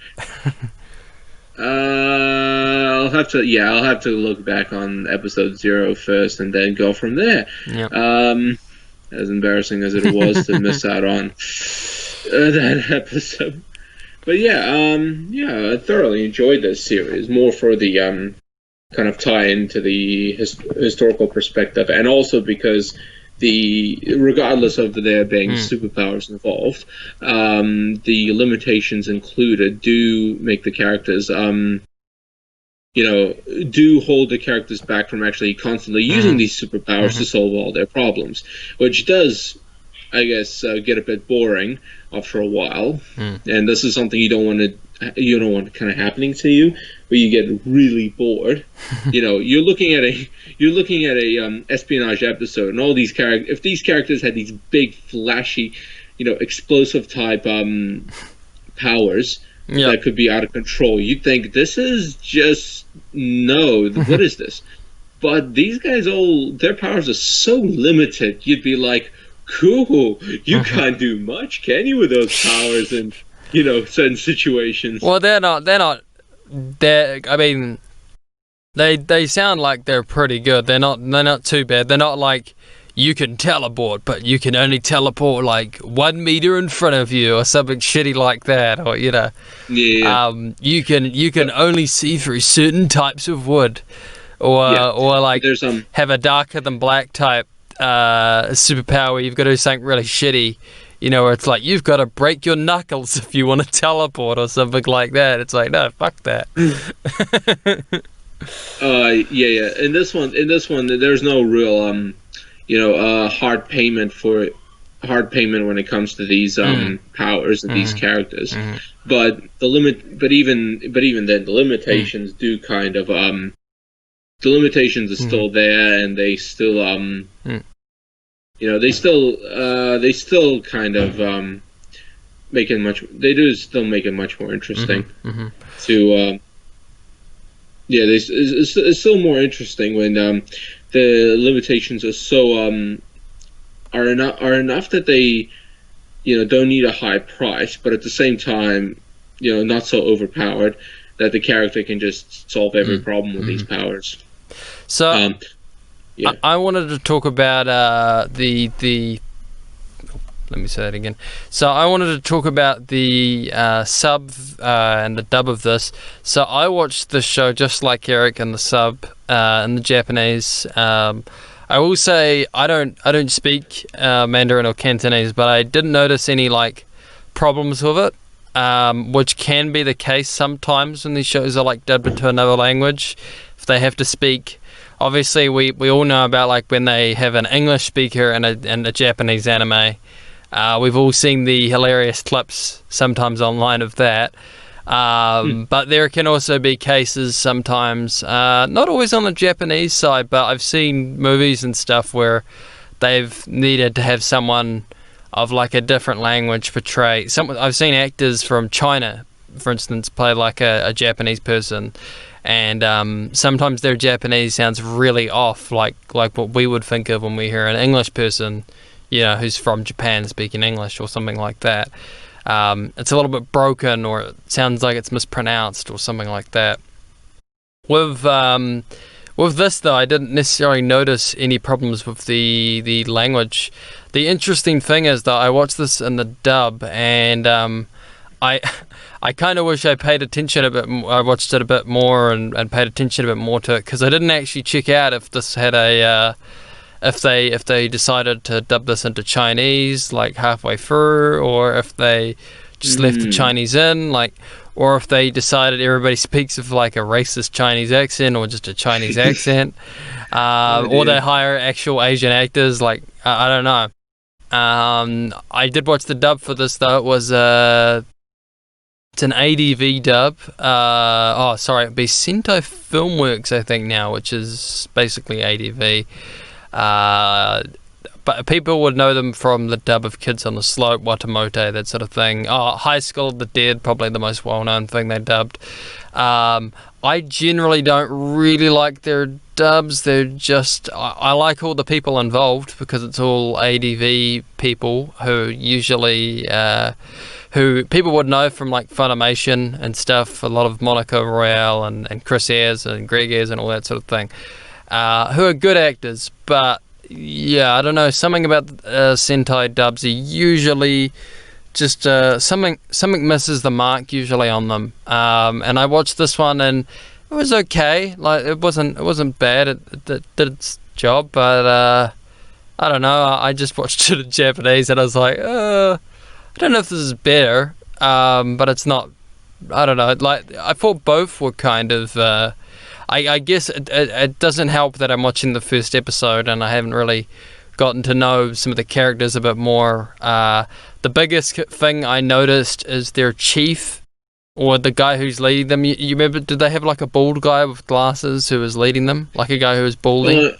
I'll have to look back on episode 0 first, and then go from there. Yep. As embarrassing as it was to miss out on that episode. But yeah, I thoroughly enjoyed this series, more for the kind of tie into the historical perspective, and also because regardless of there being Mm. superpowers involved, the limitations included do make the characters do hold the characters back from actually constantly using Mm. these superpowers Mhm. to solve all their problems, which does, I guess, get a bit boring after a while. Mm. And this is something you don't want kind of happening to you, where you get really bored. You're looking at a espionage episode, and all these characters. If these characters had these big, flashy, explosive type powers Yep. that could be out of control, you'd think this is just no. What is this? But these guys, all their powers are so limited. You'd be like, cool. You can't do much, can you, with those powers in, certain situations? Well, they're not. They're not. I mean, they sound like they're pretty good. They're not. They're not too bad. They're not like you can teleport, but you can only teleport like 1 meter in front of you, or something shitty like that, or Yeah. you can only see through certain types of wood, Yeah. or like There's have a darker than black type superpower where you've got to do something really shitty. Where it's like you've got to break your knuckles if you want to teleport or something like that. It's like, no, fuck that. yeah. In this one, there's no real hard payment when it comes to these powers of these characters. But even then, the limitations do kind of the limitations are still there, and they still they still kind of still make it much more interesting to it's still more interesting when the limitations are so are enough that they don't need a high price, but at the same time not so overpowered that the character can just solve every problem with these powers. So Yeah. I wanted to talk about the let me say that again. So I wanted to talk about the sub and the dub of this. So I watched the show just like Eric in the sub in the Japanese. I will say I don't speak Mandarin or Cantonese, but I didn't notice any like problems with it, which can be the case sometimes when these shows are like dubbed into another language. If they have to speak, obviously we all know about like when they have an English speaker and a Japanese anime. We've all seen the hilarious clips sometimes online of that. But there can also be cases sometimes, not always on the Japanese side, but I've seen movies and stuff where they've needed to have someone of like a different language portray. I've seen actors from China, for instance, play like a Japanese person, and sometimes their Japanese sounds really off, like what we would think of when we hear an English person, who's from Japan speaking English or something like that. It's a little bit broken, or it sounds like it's mispronounced or something like that. With this though, I didn't necessarily notice any problems with the language. The interesting thing is that I watched this in the dub, and I kind of wish I paid attention a bit. I watched it a bit more and paid attention a bit more to it, because I didn't actually check out if this had a if they decided to dub this into Chinese like halfway through, or if they just left the Chinese in, like, or if they decided everybody speaks with like a racist Chinese accent or just a Chinese accent, or they hire actual Asian actors. Like, I don't know. I did watch the dub for this though. It was it's an ADV dub. It'd be Sentai Filmworks, I think now, which is basically ADV. But people would know them from the dub of Kids on the Slope, Watamote, that sort of thing. High School of the Dead, probably the most well-known thing they dubbed. I generally don't really like their dubs. They're just... I like all the people involved, because it's all ADV people who usually... who people would know from like Funimation and stuff, a lot of Monaco Royale and Chris Ayres and Greg Ayres and all that sort of thing. Who are good actors, but yeah, I don't know, something about Sentai dubs are usually just something misses the mark usually on them. And I watched this one and it was okay. Like, it wasn't bad. It did its job, but I don't know. I just watched it in Japanese and I was like, I don't know if this is better, but it's not. I don't know. Like, I thought both were kind of. I guess it doesn't help that I'm watching the first episode and I haven't really gotten to know some of the characters a bit more. The biggest thing I noticed is their chief, or the guy who's leading them. You remember, did they have like a bald guy with glasses who was leading them? Like a guy who was balding?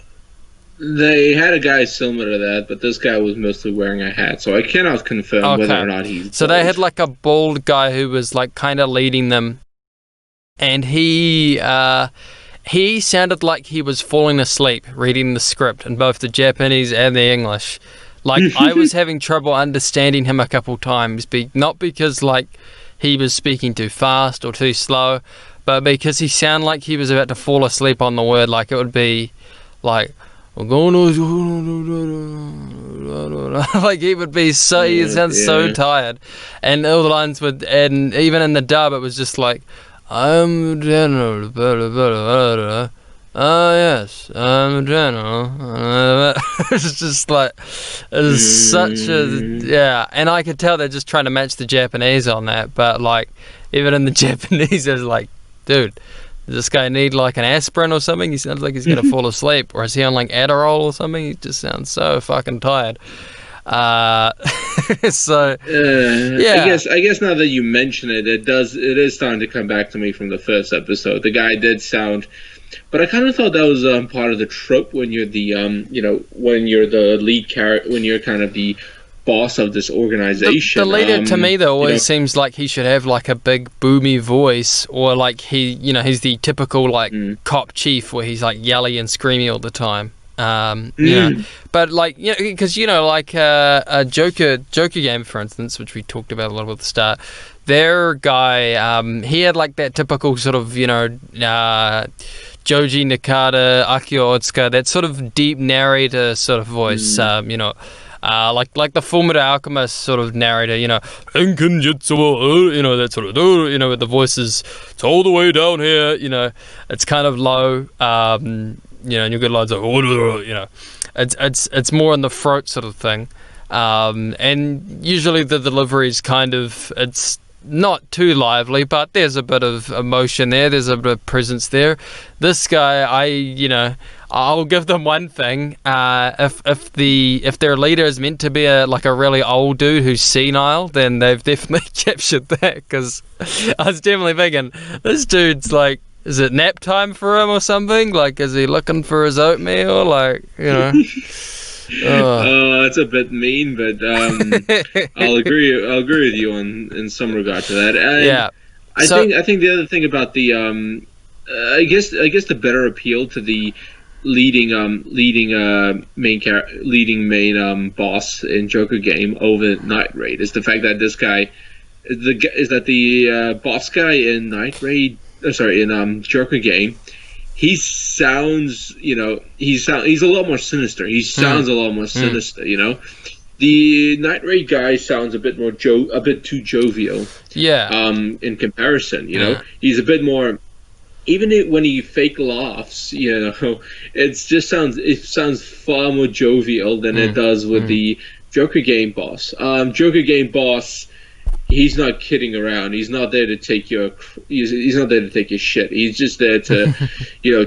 They had a guy similar to that, but this guy was mostly wearing a hat, so I cannot confirm whether or not he's bald. So they had like a bald guy who was like kind of leading them, and he sounded like he was falling asleep reading the script in both the Japanese and the English. Like, I was having trouble understanding him a couple times, not because, like, he was speaking too fast or too slow, but because he sounded like he was about to fall asleep on the word. Like, it would be, like, like, he would be he sounds so tired. And all the lines would, and even in the dub, it was just like, I'm general, yes, I'm a general. It's just like, it's such a, yeah. And I could tell they're just trying to match the Japanese on that, but like, even in the Japanese, it's like, dude, does this guy need like an aspirin or something? He sounds like he's gonna fall asleep, or is he on like Adderall or something? He just sounds so fucking tired. So yeah, I guess now that you mention it, it is starting to come back to me from the first episode. The guy did sound, but I kind of thought that was part of the trope when you're the when you're the lead character, when you're kind of the boss of this organization. The leader to me though always seems like he should have like a big boomy voice, or like he's the typical like cop chief where he's like yelly and screamy all the time. But like, because like a Joker game, for instance, which we talked about a little at the start, their guy, he had like that typical sort of Joji Nakata, Akio Otsuka, that sort of deep narrator sort of voice, like the Fullmetal Alchemist sort of narrator, Enkenjutsu, that sort of, with the voices, it's all the way down here, it's kind of low, and you get lines like, it's more in the throat sort of thing, and usually the delivery is kind of, it's not too lively, but there's a bit of emotion there, there's a bit of presence there. This guy, I'll give them one thing, if their leader is meant to be a really old dude who's senile, then they've definitely captured that, because I was definitely thinking, this dude's like, is it nap time for him or something? Like, is he looking for his oatmeal? Like, It's a bit mean, but I'll agree with you in some regard to that. And I think the other thing about the I guess the better appeal to the leading main boss in Joker game over Night Raid is the fact that this guy the boss guy in Night Raid, in Joker game, he sounds, he's a lot more sinister. He sounds a lot more sinister, The Night Raid guy sounds a bit too jovial. Yeah. In comparison, he's a bit more. Even when he fake laughs, it sounds far more jovial than it does with the Joker game boss. Joker game boss, he's not kidding around. He's not there to take he's not there to take your shit. He's just there to,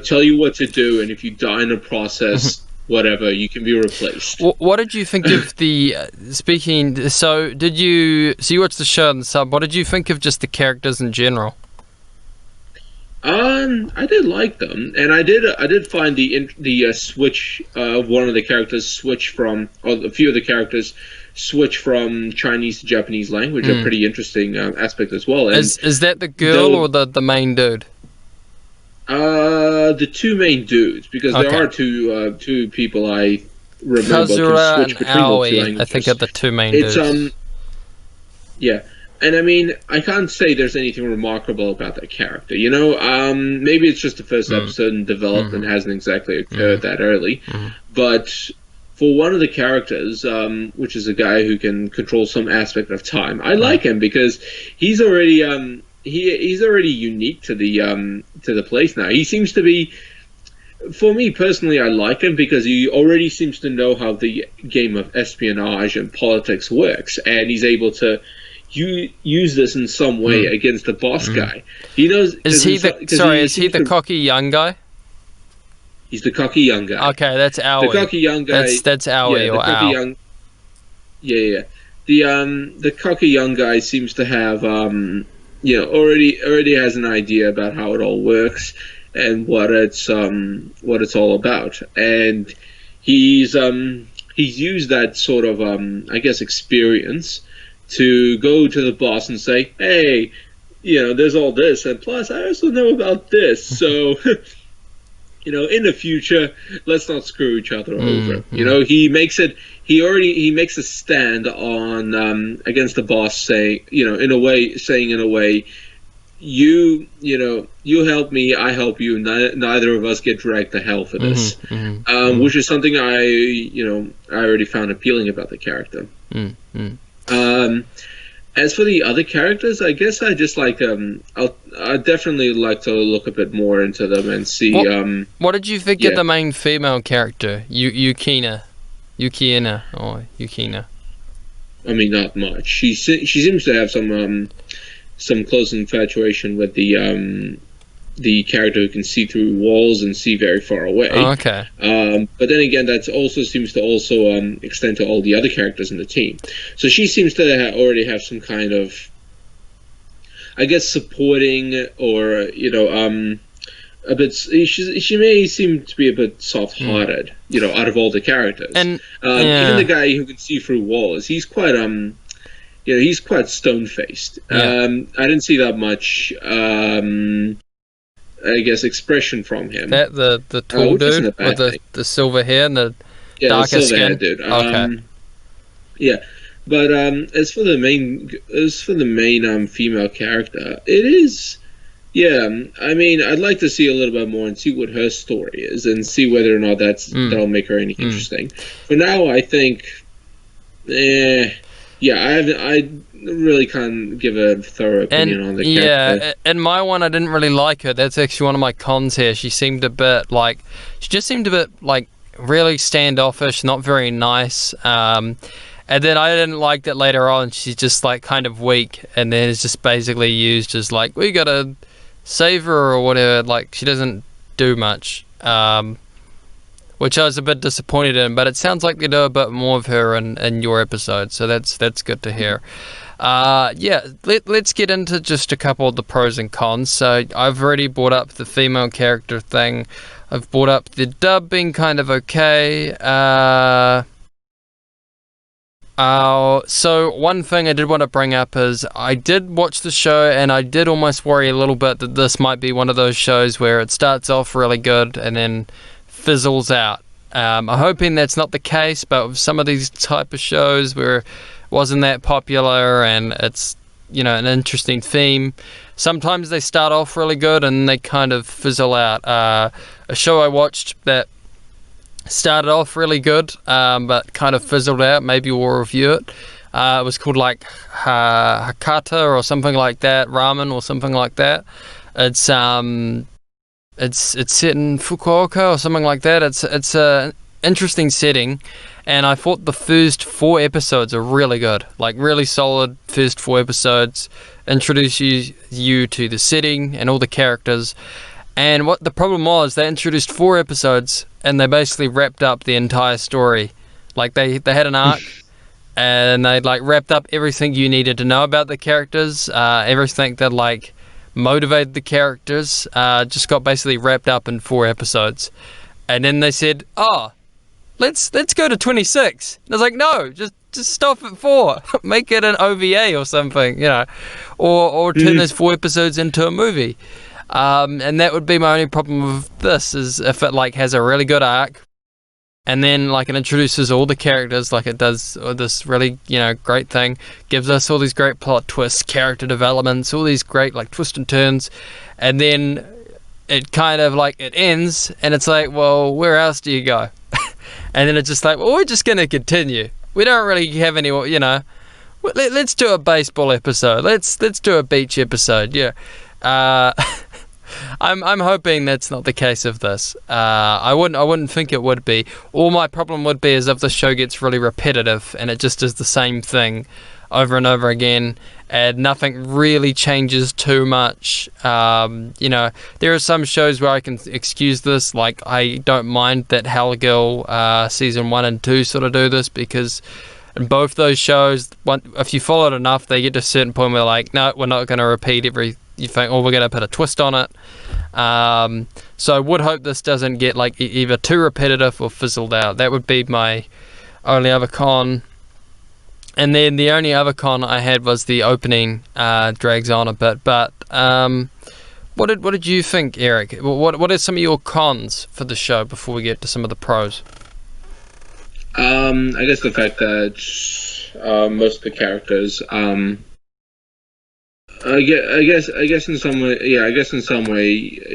tell you what to do, and if you die in the process, whatever, you can be replaced. What did you think of the so you watched the show and the sub, what did you think of just the characters in general? I did like them, and I did find the switch of one of the characters or a few of the characters switch from Chinese to Japanese language a pretty interesting aspect as well. And is that the girl or the main dude? The two main dudes, because there are two people I remember Kazura can switch and between the two Aoi, languages. I think, are the two main dudes. Yeah. And I mean, I can't say there's anything remarkable about that character. Maybe it's just the first episode and development hasn't exactly occurred that early. But for one of the characters, which is a guy who can control some aspect of time, I like him because he's already he's already unique to the place now. He seems to be. For me personally, I like him because he already seems to know how the game of espionage and politics works, and he's able to use this in some way against the boss guy. He knows. Is he the cocky young guy? He's the cocky young guy. Okay, that's Aoi. The cocky young guy. That's Aoi or Ao. The cocky young guy seems to have already has an idea about how it all works and what it's all about, and he's used that sort of experience to go to the boss and say, hey, there's all this, and plus I also know about this, so in the future, let's not screw each other over. Mm. He makes it. He makes a stand on against the boss, saying, saying in a way, you help me, I help you. Neither of us get dragged to hell for this, which is something I already found appealing about the character. As for the other characters, I guess I just like I definitely like to look a bit more into them and see. What did you think of the main female character, Yukina, or Yukina? I mean, not much. She seems to have some close infatuation with the character who can see through walls and see very far away. Oh, okay. But then again, that also seems to extend to all the other characters in the team. So she seems to already have some kind of, I guess, supporting or a bit. She may seem to be a bit soft-hearted, out of all the characters. And even the guy who can see through walls, he's quite he's quite stone-faced. Yeah. I didn't see that much. I guess expression from him. That the tall dude with the silver hair and the darker skin. Dude. Okay. Yeah, but as for the main female character, it is. Yeah, I mean, I'd like to see a little bit more and see what her story is, and see whether or not that'll make her any interesting. For now, I think, I really can't give a thorough opinion on the character. Yeah, in my one, I didn't really like her. That's actually one of my cons here. She just seemed a bit really standoffish, not very nice. And then I didn't like that later on. She's just like kind of weak, and then it's just basically used as like, we gotta save her or whatever. Like, she doesn't do much. Which I was a bit disappointed in, but it sounds like they do a bit more of her in your episode, so that's good to hear. Let's get into just a couple of the pros and cons. So I've already brought up the female character thing. I've brought up the dub being kind of okay. So one thing I did want to bring up is I did watch the show, and I did almost worry a little bit that this might be one of those shows where it starts off really good and then fizzles out. I'm hoping that's not the case, but with some of these type of shows where it wasn't that popular and it's an interesting theme, sometimes they start off really good and they kind of fizzle out. A show I watched that started off really good but kind of fizzled out, maybe we'll review it. It was called like Hakata or something like that, ramen or something like that. It's set in Fukuoka or something like that. It's a interesting setting, and I thought the first 4 episodes are really good, like really solid. First 4 episodes introduce you to the setting and all the characters. And what the problem was, they introduced 4 episodes and they basically wrapped up the entire story. Like they had an arc and they like wrapped up everything you needed to know about the characters, everything that like motivated the characters, just got basically wrapped up in 4 episodes. And then they said, let's go to 26. And I was like, no, just stop at 4. Make it an OVA or something, or turn those 4 episodes into a movie. And that would be my only problem with this, is if it like has a really good arc and then like it introduces all the characters like it does this really great thing, gives us all these great plot twists, character developments, all these great like twists and turns, and then it kind of like it ends and it's like, well, where else do you go? And then it's just like, well, we're just gonna continue, we don't really have any, let's do a baseball episode, let's do a beach episode. I'm hoping that's not the case of this. I wouldn't think it would be. All my problem would be is if the show gets really repetitive and it just does the same thing over and over again and nothing really changes too much. There are some shows where I can excuse this, like I don't mind that Hell Girl season 1 and 2 sort of do this, because in both those shows, if you follow it enough, they get to a certain point where like, no, we're not going to repeat you think, we're going to put a twist on it. So I would hope this doesn't get like either too repetitive or fizzled out. That would be my only other con. And then the only other con I had was the opening drags on a bit. But What did you think, Eric? What are some of your cons for the show before we get to some of the pros? I guess the fact that most of the characters, I guess in some way,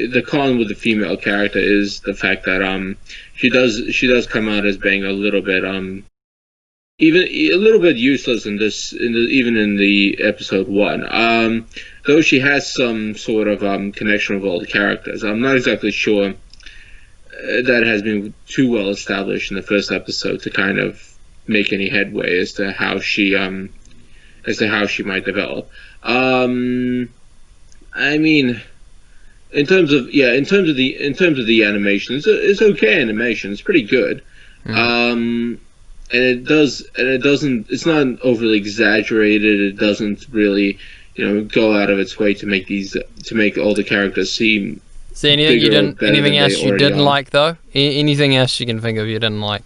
the con with the female character is the fact that she does come out as being a little bit even a little bit useless even in the episode 1. Though she has some sort of connection with all the characters, I'm not exactly sure that has been too well established in the first episode to kind of make any headway as to how she might develop. I mean, in terms of the animation, it's okay animation. It's pretty good. And it's not overly exaggerated. It doesn't really, go out of its way to make all the characters seem. So anything else you didn't like though? Anything else you can think of you didn't like?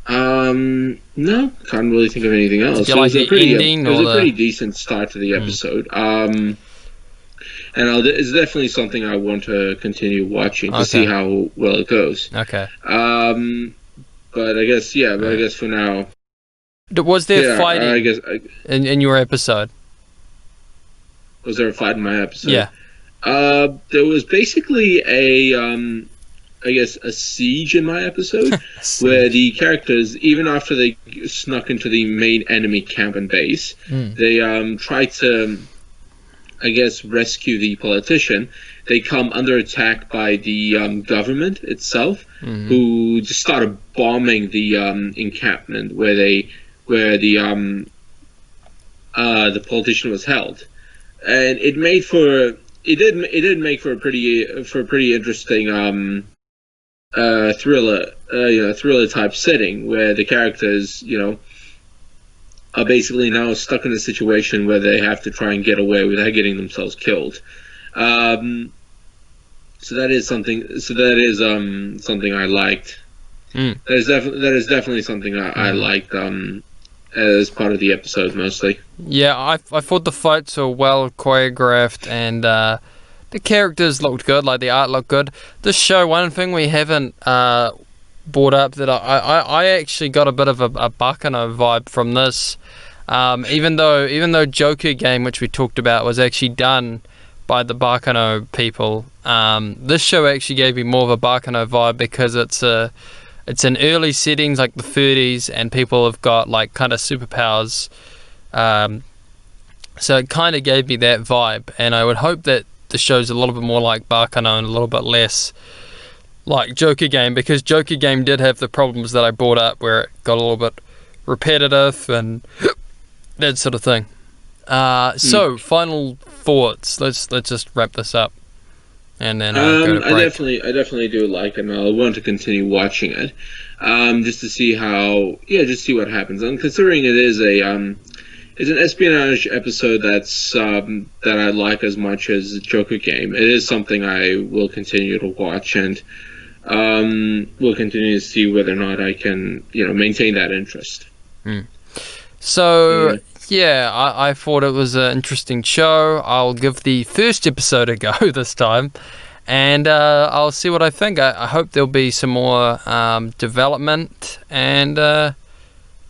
No, can't really think of anything else. Did you like the ending? It was a pretty decent start to the episode. And it's definitely something I want to continue watching to see how well it goes. Okay. But I guess for now. Was there fighting? I guess in your episode? Was there a fight in my episode? Yeah. There was basically a siege in my episode where the characters, even after they snuck into the main enemy camp and base, they tried to, rescue the politician. They come under attack by the government itself, who just started bombing the encampment where the politician was held, and it did make for a pretty interesting thriller type setting where the characters, are basically now stuck in a situation where they have to try and get away without getting themselves killed. So that is something. Something I liked. That is definitely something I liked. As part of the episode, mostly. Yeah, I thought the fights were well choreographed and the characters looked good, like the art looked good. This show, one thing we haven't brought up that I actually got a bit of a Bakano vibe from this. Even though Joker Game, which we talked about, was actually done by the Bakano people, this show actually gave me more of a Bakano vibe because it's in early settings like the 30s and people have got like kind of superpowers. So it kind of gave me that vibe, and I would hope that the show's a little bit more like Bakano and a little bit less like Joker Game, because Joker Game did have the problems that I brought up where it got a little bit repetitive and that sort of thing. So final thoughts. Let's just wrap this up. And then go to break. I definitely do like it, and I want to continue watching it, just to see what happens. And considering it is it's an espionage episode that I like as much as Joker Game, it is something I will continue to watch, and will continue to see whether or not I can maintain that interest. So. Yeah, I thought it was an interesting show. I'll give the first episode a go this time, and I'll see what I think. I hope there'll be some more development, and that's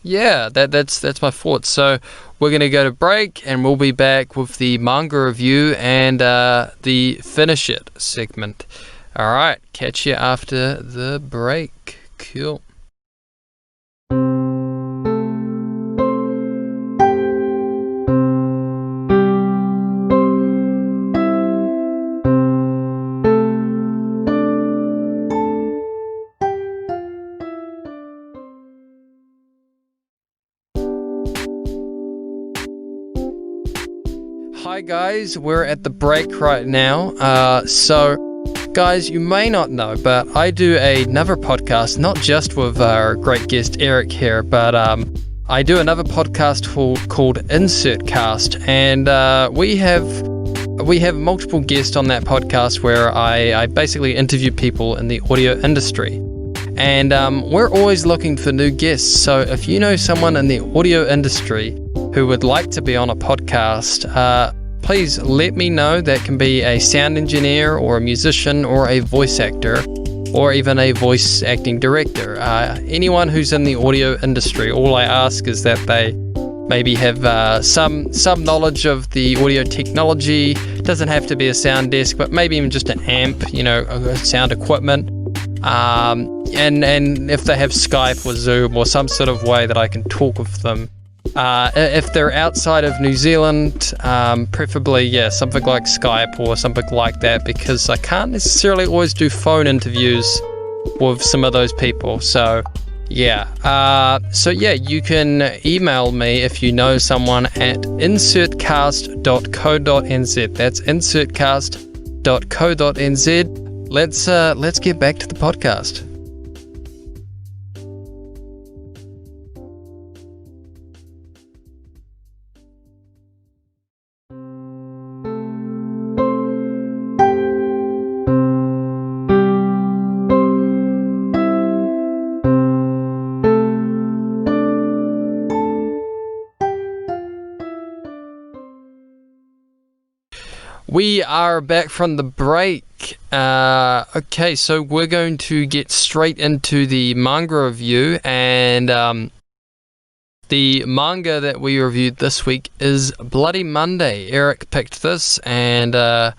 my thoughts. So we're going to go to break, and we'll be back with the manga review and the Finish It segment. All right, catch you after the break. Cool. Hi guys, we're at the break right now. So guys, you may not know, but I do another podcast, not just with our great guest Eric here, but I do another podcast called Insert Cast, and we have multiple guests on that podcast where I basically interview people in the audio industry. And we're always looking for new guests, so if you know someone in the audio industry who would like to be on a podcast, please let me know. That can be a sound engineer or a musician or a voice actor or even a voice acting director. Anyone who's in the audio industry. All I ask is that they maybe have some knowledge of the audio technology. Doesn't have to be a sound desk, but maybe even just an amp, sound equipment. And if they have Skype or Zoom or some sort of way that I can talk with them. If they're outside of New Zealand, preferably, something like Skype or something like that, because I can't necessarily always do phone interviews with some of those people. So, you can email me if you know someone at insertcast.co.nz. That's insertcast.co.nz. Let's get back to the podcast. We are back from the break. Okay, so we're going to get straight into the manga review, and the manga that we reviewed this week is Bloody Monday. Eric picked this, and let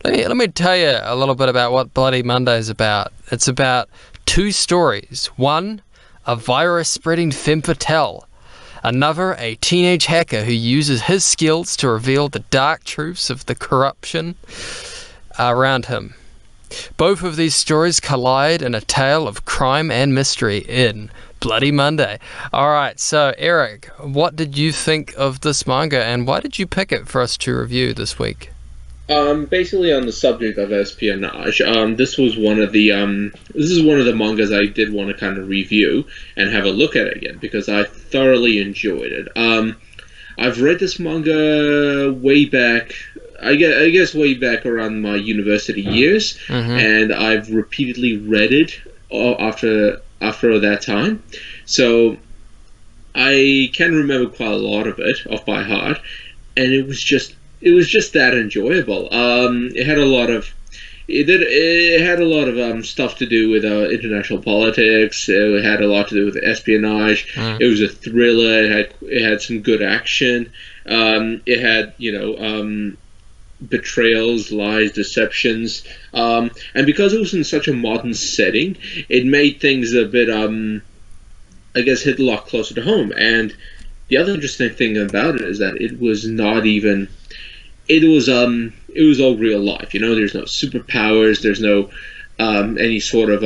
me tell you a little bit about what Bloody Monday is about. It's about two stories. One, a virus spreading femme fatale. Another, a teenage hacker who uses his skills to reveal the dark truths of the corruption around him. Both of these stories collide in a tale of crime and mystery in Bloody Monday. Alright, so Eric, what did you think of this manga, and why did you pick it for us to review this week? Basically on the subject of espionage, this is one of the mangas I did want to kind of review and have a look at it again, because I thoroughly enjoyed it. I've read this manga way back, I guess way back around my university years, and I've repeatedly read it after that time, so I can remember quite a lot of it off by heart, and it was just that enjoyable. It had a lot of stuff to do with international politics. It had a lot to do with espionage. It was a thriller. It had some good action. It had betrayals, lies, deceptions, and because it was in such a modern setting, it made things a bit hit a lot closer to home. And the other interesting thing about it is that it was all real life. There's no superpowers. There's no any sort of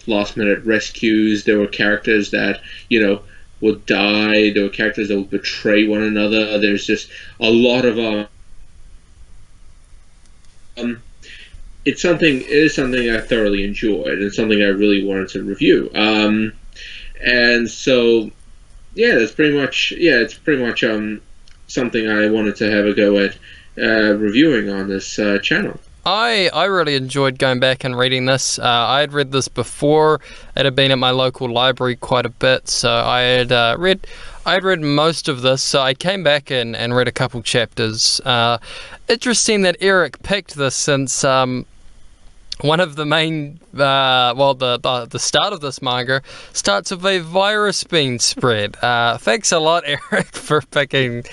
last minute rescues. There were characters that would die. There were characters that would betray one another. There's just a lot of it is something I thoroughly enjoyed, and something I really wanted to review. And so it's pretty much something I wanted to have a go at reviewing on this channel. I really enjoyed going back and reading this. I had read this before. It had been at my local library quite a bit, so I had read most of this. So I came back and read a couple chapters. Interesting that Eric picked this, since one of the main, the start of this manga starts with a virus being spread. Thanks a lot, Eric, for picking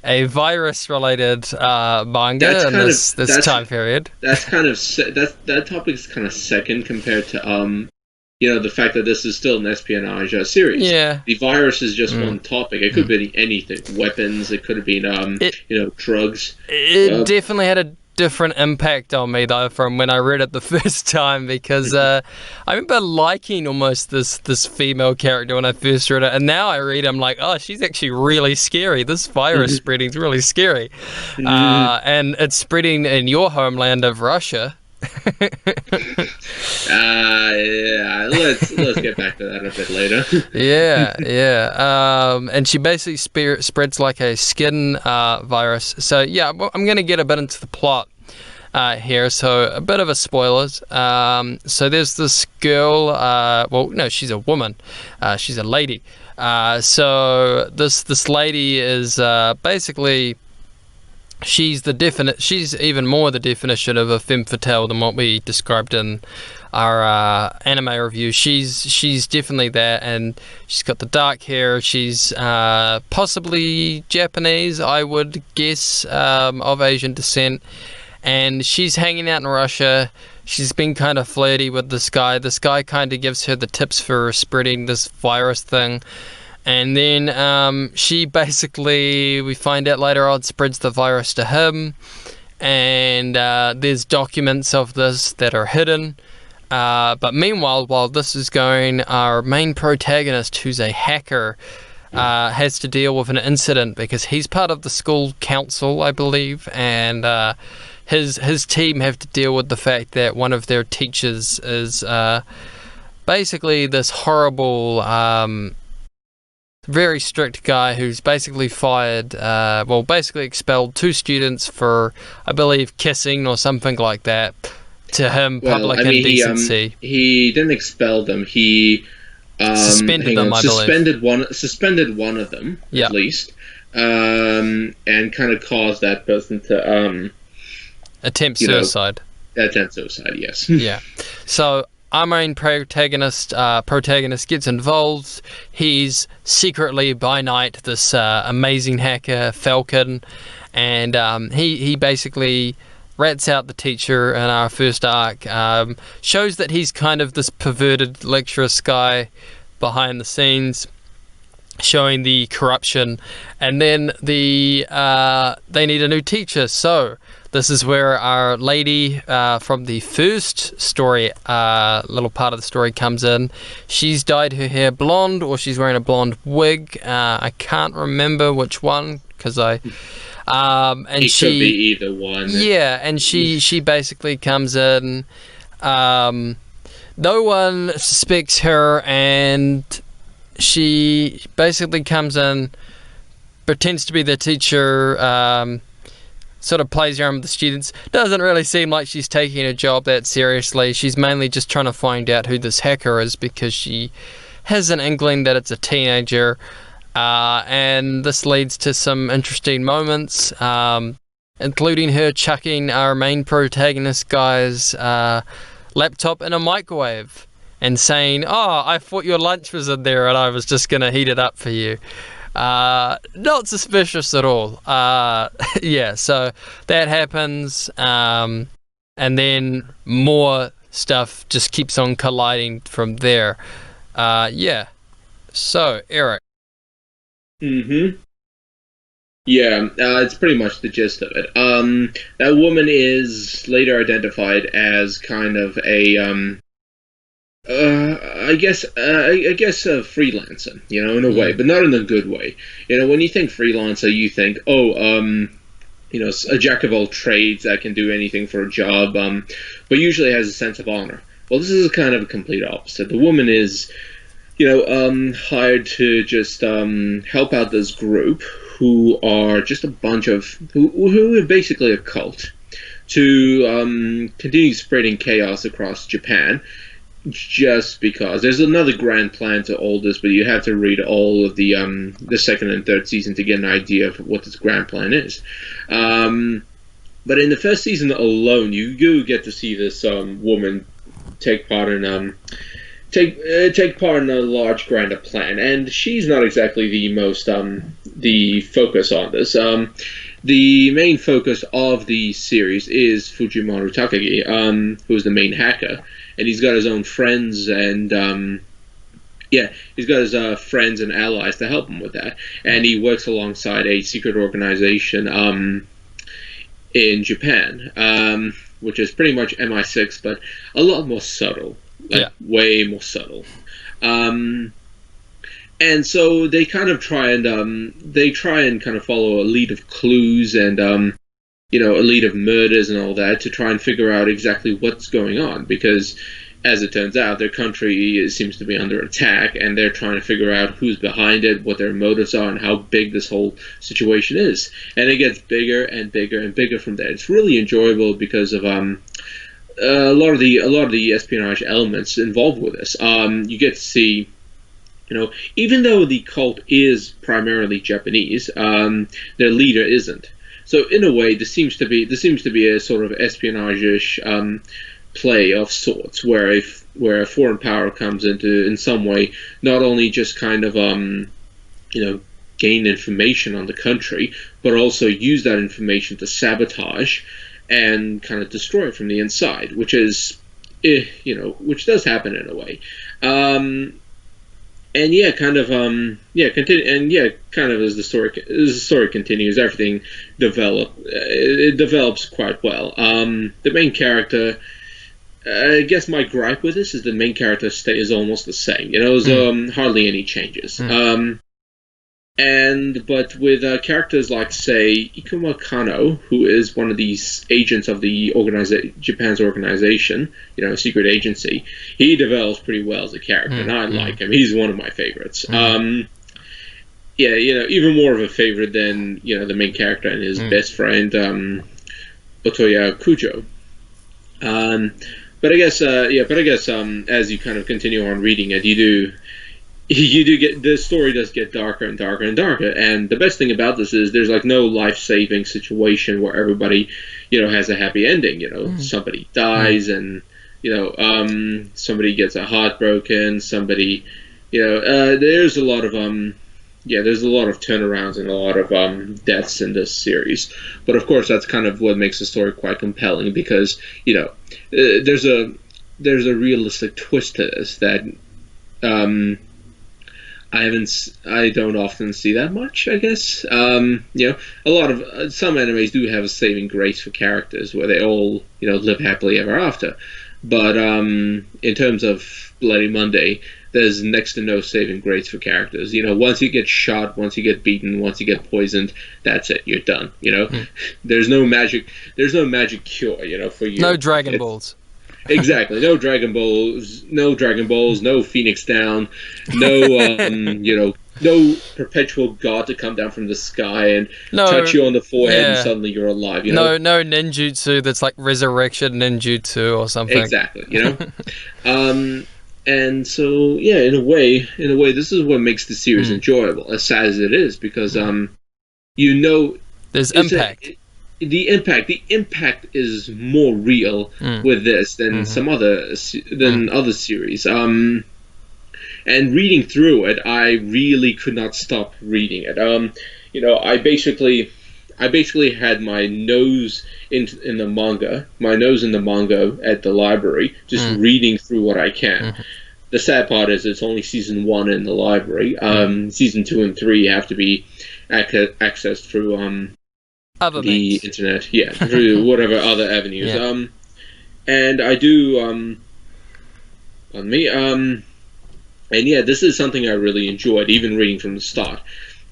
a virus-related manga in this time period. That topic is kind of second compared to the fact that this is still an espionage series. Yeah, the virus is just one topic. It could be anything, weapons. It could have been drugs. It definitely had a different impact on me though from when I read it the first time, because I remember liking almost this female character when I first read it, and now I read it, I'm like, oh, she's actually really scary. This virus spreading is really scary. And it's spreading in your homeland of Russia. Let's get back to that a bit later. And she basically spreads like a skin virus. So I'm going to get a bit into the plot here, so a bit of a spoilers. So there's this girl, she's a woman, she's a lady. So this lady is basically she's she's even more the definition of a femme fatale than what we described in our anime review. She's definitely that, and she's got the dark hair. She's possibly Japanese, I would guess, of Asian descent, and she's hanging out in Russia. She's been kind of flirty with this guy. This guy kind of gives her the tips for spreading this virus thing. And then she basically, we find out later on, spreads the virus to him. And there's documents of this that are hidden. But meanwhile, while this is going, our main protagonist, who's a hacker, has to deal with an incident because he's part of the school council, I believe. And his team have to deal with the fact that one of their teachers is basically this horrible... very strict guy who's basically basically expelled 2 students for, I believe, kissing or something like that. To him, public indecency. He didn't expel them. He suspended them, I believe. Suspended one of them, at least, and kind of caused that person to attempt suicide. Attempt suicide, yes. Yeah. So our main protagonist gets involved. He's secretly by night this amazing hacker, Falcon, and he basically rats out the teacher in our first arc. Shows that he's kind of this perverted, lecturous guy behind the scenes, showing the corruption, and then they need a new teacher. So this is where our lady from the first story, little part of the story, comes in. She's dyed her hair blonde, or she's wearing a blonde wig. I can't remember which one because and it she could be either one. Yeah, and she basically comes in. No one suspects her, and she basically comes in, pretends to be the teacher. Sort of plays around with the students. Doesn't really seem like she's taking her job that seriously. She's mainly just trying to find out who this hacker is because she has an inkling that it's a teenager. And this leads to some interesting moments, including her chucking our main protagonist guy's laptop in a microwave and saying, "Oh, I thought your lunch was in there and I was just going to heat it up for you." Not suspicious at all. Yeah, so that happens, and then more stuff just keeps on colliding from there. Yeah. So, Eric. Yeah, it's pretty much the gist of it. That woman is later identified as kind of a I guess a freelancer, in a way, but not in a good way. When you think freelancer, you think, a jack of all trades that can do anything for a job, but usually has a sense of honor. Well, this is kind of a complete opposite. The woman is, hired to just help out this group who are just a bunch of who are basically a cult to continue spreading chaos across Japan. Just because there's another grand plan to all this, but you have to read all of the second and third season to get an idea of what this grand plan is. But in the first season alone, you do get to see this woman take part in a large grander plan, and she's not exactly the most the focus on this. The main focus of the series is Fujimaru Takagi, who's the main hacker. And he's got his own friends and he's got his friends and allies to help him with that. And he works alongside a secret organization in Japan, which is pretty much MI6, but a lot more subtle, way more subtle. And so they kind of try and kind of follow a lead of clues and a lead of murders and all that to try and figure out exactly what's going on, because as it turns out, their country seems to be under attack, and they're trying to figure out who's behind it, what their motives are, and how big this whole situation is. And it gets bigger and bigger and bigger from there. It's really enjoyable because of a lot of the espionage elements involved with this. You get to see, even though the cult is primarily Japanese, their leader isn't. So in a way, this seems to be a sort of espionage-ish play of sorts, where a foreign power comes into in some way, not only just kind of gain information on the country, but also use that information to sabotage and kind of destroy it from the inside, which is, which does happen in a way. And yeah, kind of continue, and yeah, kind of as the story continues, everything it develops quite well. The main character, I guess my gripe with this is the main character stays almost the same. There's hardly any changes. But with characters like, say, Ikuma Kano, who is one of these agents of the Japan's organization, secret agency, he develops pretty well as a character, and I like him. He's one of my favorites. Yeah, even more of a favorite than the main character and his best friend, Otoya Kujo. But I guess, as you kind of continue on reading it, you do get, the story does get darker and darker and darker, and the best thing about this is there's like no life-saving situation where everybody has a happy ending. Somebody dies, and somebody gets a heart broken, somebody there's a lot of there's a lot of turnarounds and a lot of deaths in this series. But of course, that's kind of what makes the story quite compelling, because there's a realistic twist to this that I don't often see that much, I guess. A lot of some animes do have a saving grace for characters where they all live happily ever after. But in terms of Bloody Monday, there's next to no saving grace for characters. Once you get shot, once you get beaten, once you get poisoned, that's it. You're done. There's no magic. There's no magic cure. For you. No Dragon Balls. Exactly. No Dragon Balls. No Phoenix Down. No no perpetual god to come down from the sky and touch you on the forehead and suddenly you're alive. No ninjutsu that's like resurrection ninjutsu or something. Exactly. And so in a way, this is what makes the series enjoyable, as sad as it is, because there's impact. The impact is more real with this than some other other series. And reading through it, I really could not stop reading it. I basically had my nose in the manga at the library, just reading through what I can. The sad part is it's only season 1 in the library. Season 2 and 3 have to be accessed through the internet, through whatever other avenues. And I do, pardon me, and this is something I really enjoyed, even reading from the start.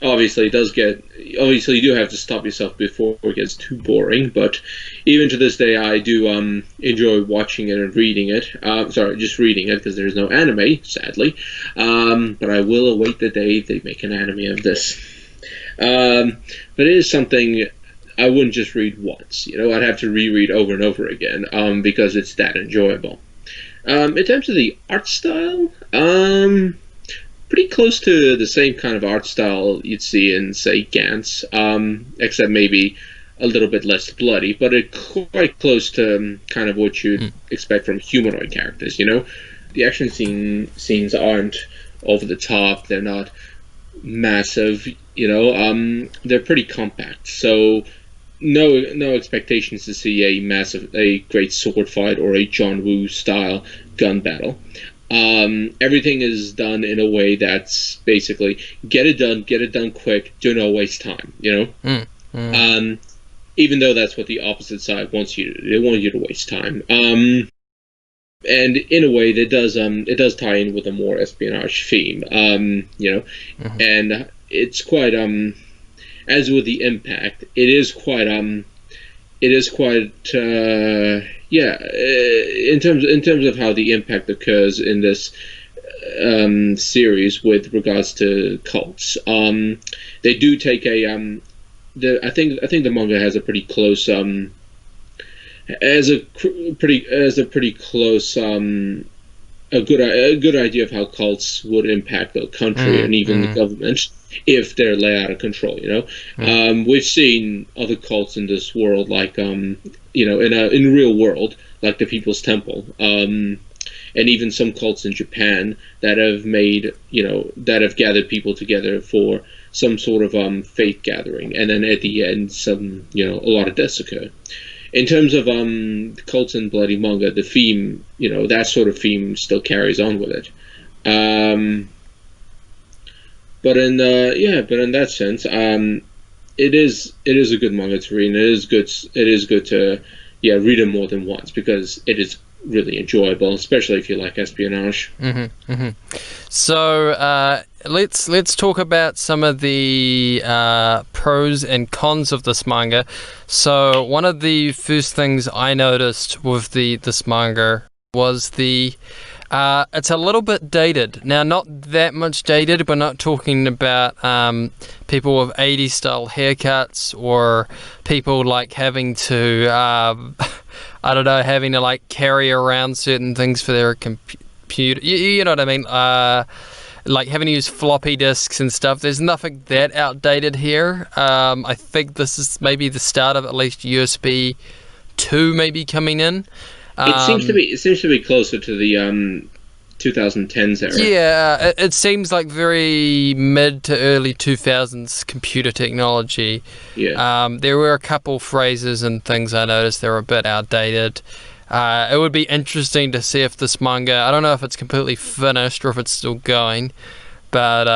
Obviously, you do have to stop yourself before it gets too boring, but even to this day, I do enjoy watching it and reading it. Just reading it, because there's no anime, sadly. But I will await the day they make an anime of this. But it is something I wouldn't just read once. I'd have to reread over and over again, because it's that enjoyable. In terms of the art style, pretty close to the same kind of art style you'd see in, say, Gantz, except maybe a little bit less bloody, but it's quite close to kind of what you'd expect from humanoid characters. The action scenes aren't over the top, they're not massive, they're pretty compact, so no expectations to see a great sword fight or a John Woo style gun battle. Everything is done in a way that's basically get it done quick, do not waste time, even though that's what the opposite side wants you to do. They want you to waste time. And in a way it does tie in with a more espionage theme, and it's quite as with the impact, it is quite in terms of how the impact occurs in this series with regards to cults. They do take I think the manga has a pretty close a good idea of how cults would impact the country and even the government if they're lay out of control. We've seen other cults in this world, like in the real world, like the People's Temple, and even some cults in Japan that have made that have gathered people together for some sort of faith gathering, and then at the end, a lot of deaths occur. In terms of cults and bloody manga, the theme, that sort of theme still carries on with it. But in that sense, it is a good manga to read, and it is good to read it more than once, because it is really enjoyable, especially if you like espionage. So let's talk about some of the pros and cons of this manga. So one of the first things I noticed with this manga was it's a little bit dated. Now, not that much dated. We're not talking about people with 80s style haircuts, or people like having to having to like carry around certain things for their computer. You know what I mean? Like having to use floppy disks and stuff. There's nothing that outdated here. I think this is maybe the start of at least USB 2 maybe coming in. It seems to be closer to the 2010s era. Yeah, it seems like very mid to early 2000s computer technology. Yeah. There were a couple phrases and things I noticed that were a bit outdated. It would be interesting to see if this manga, I don't know if it's completely finished or if it's still going, but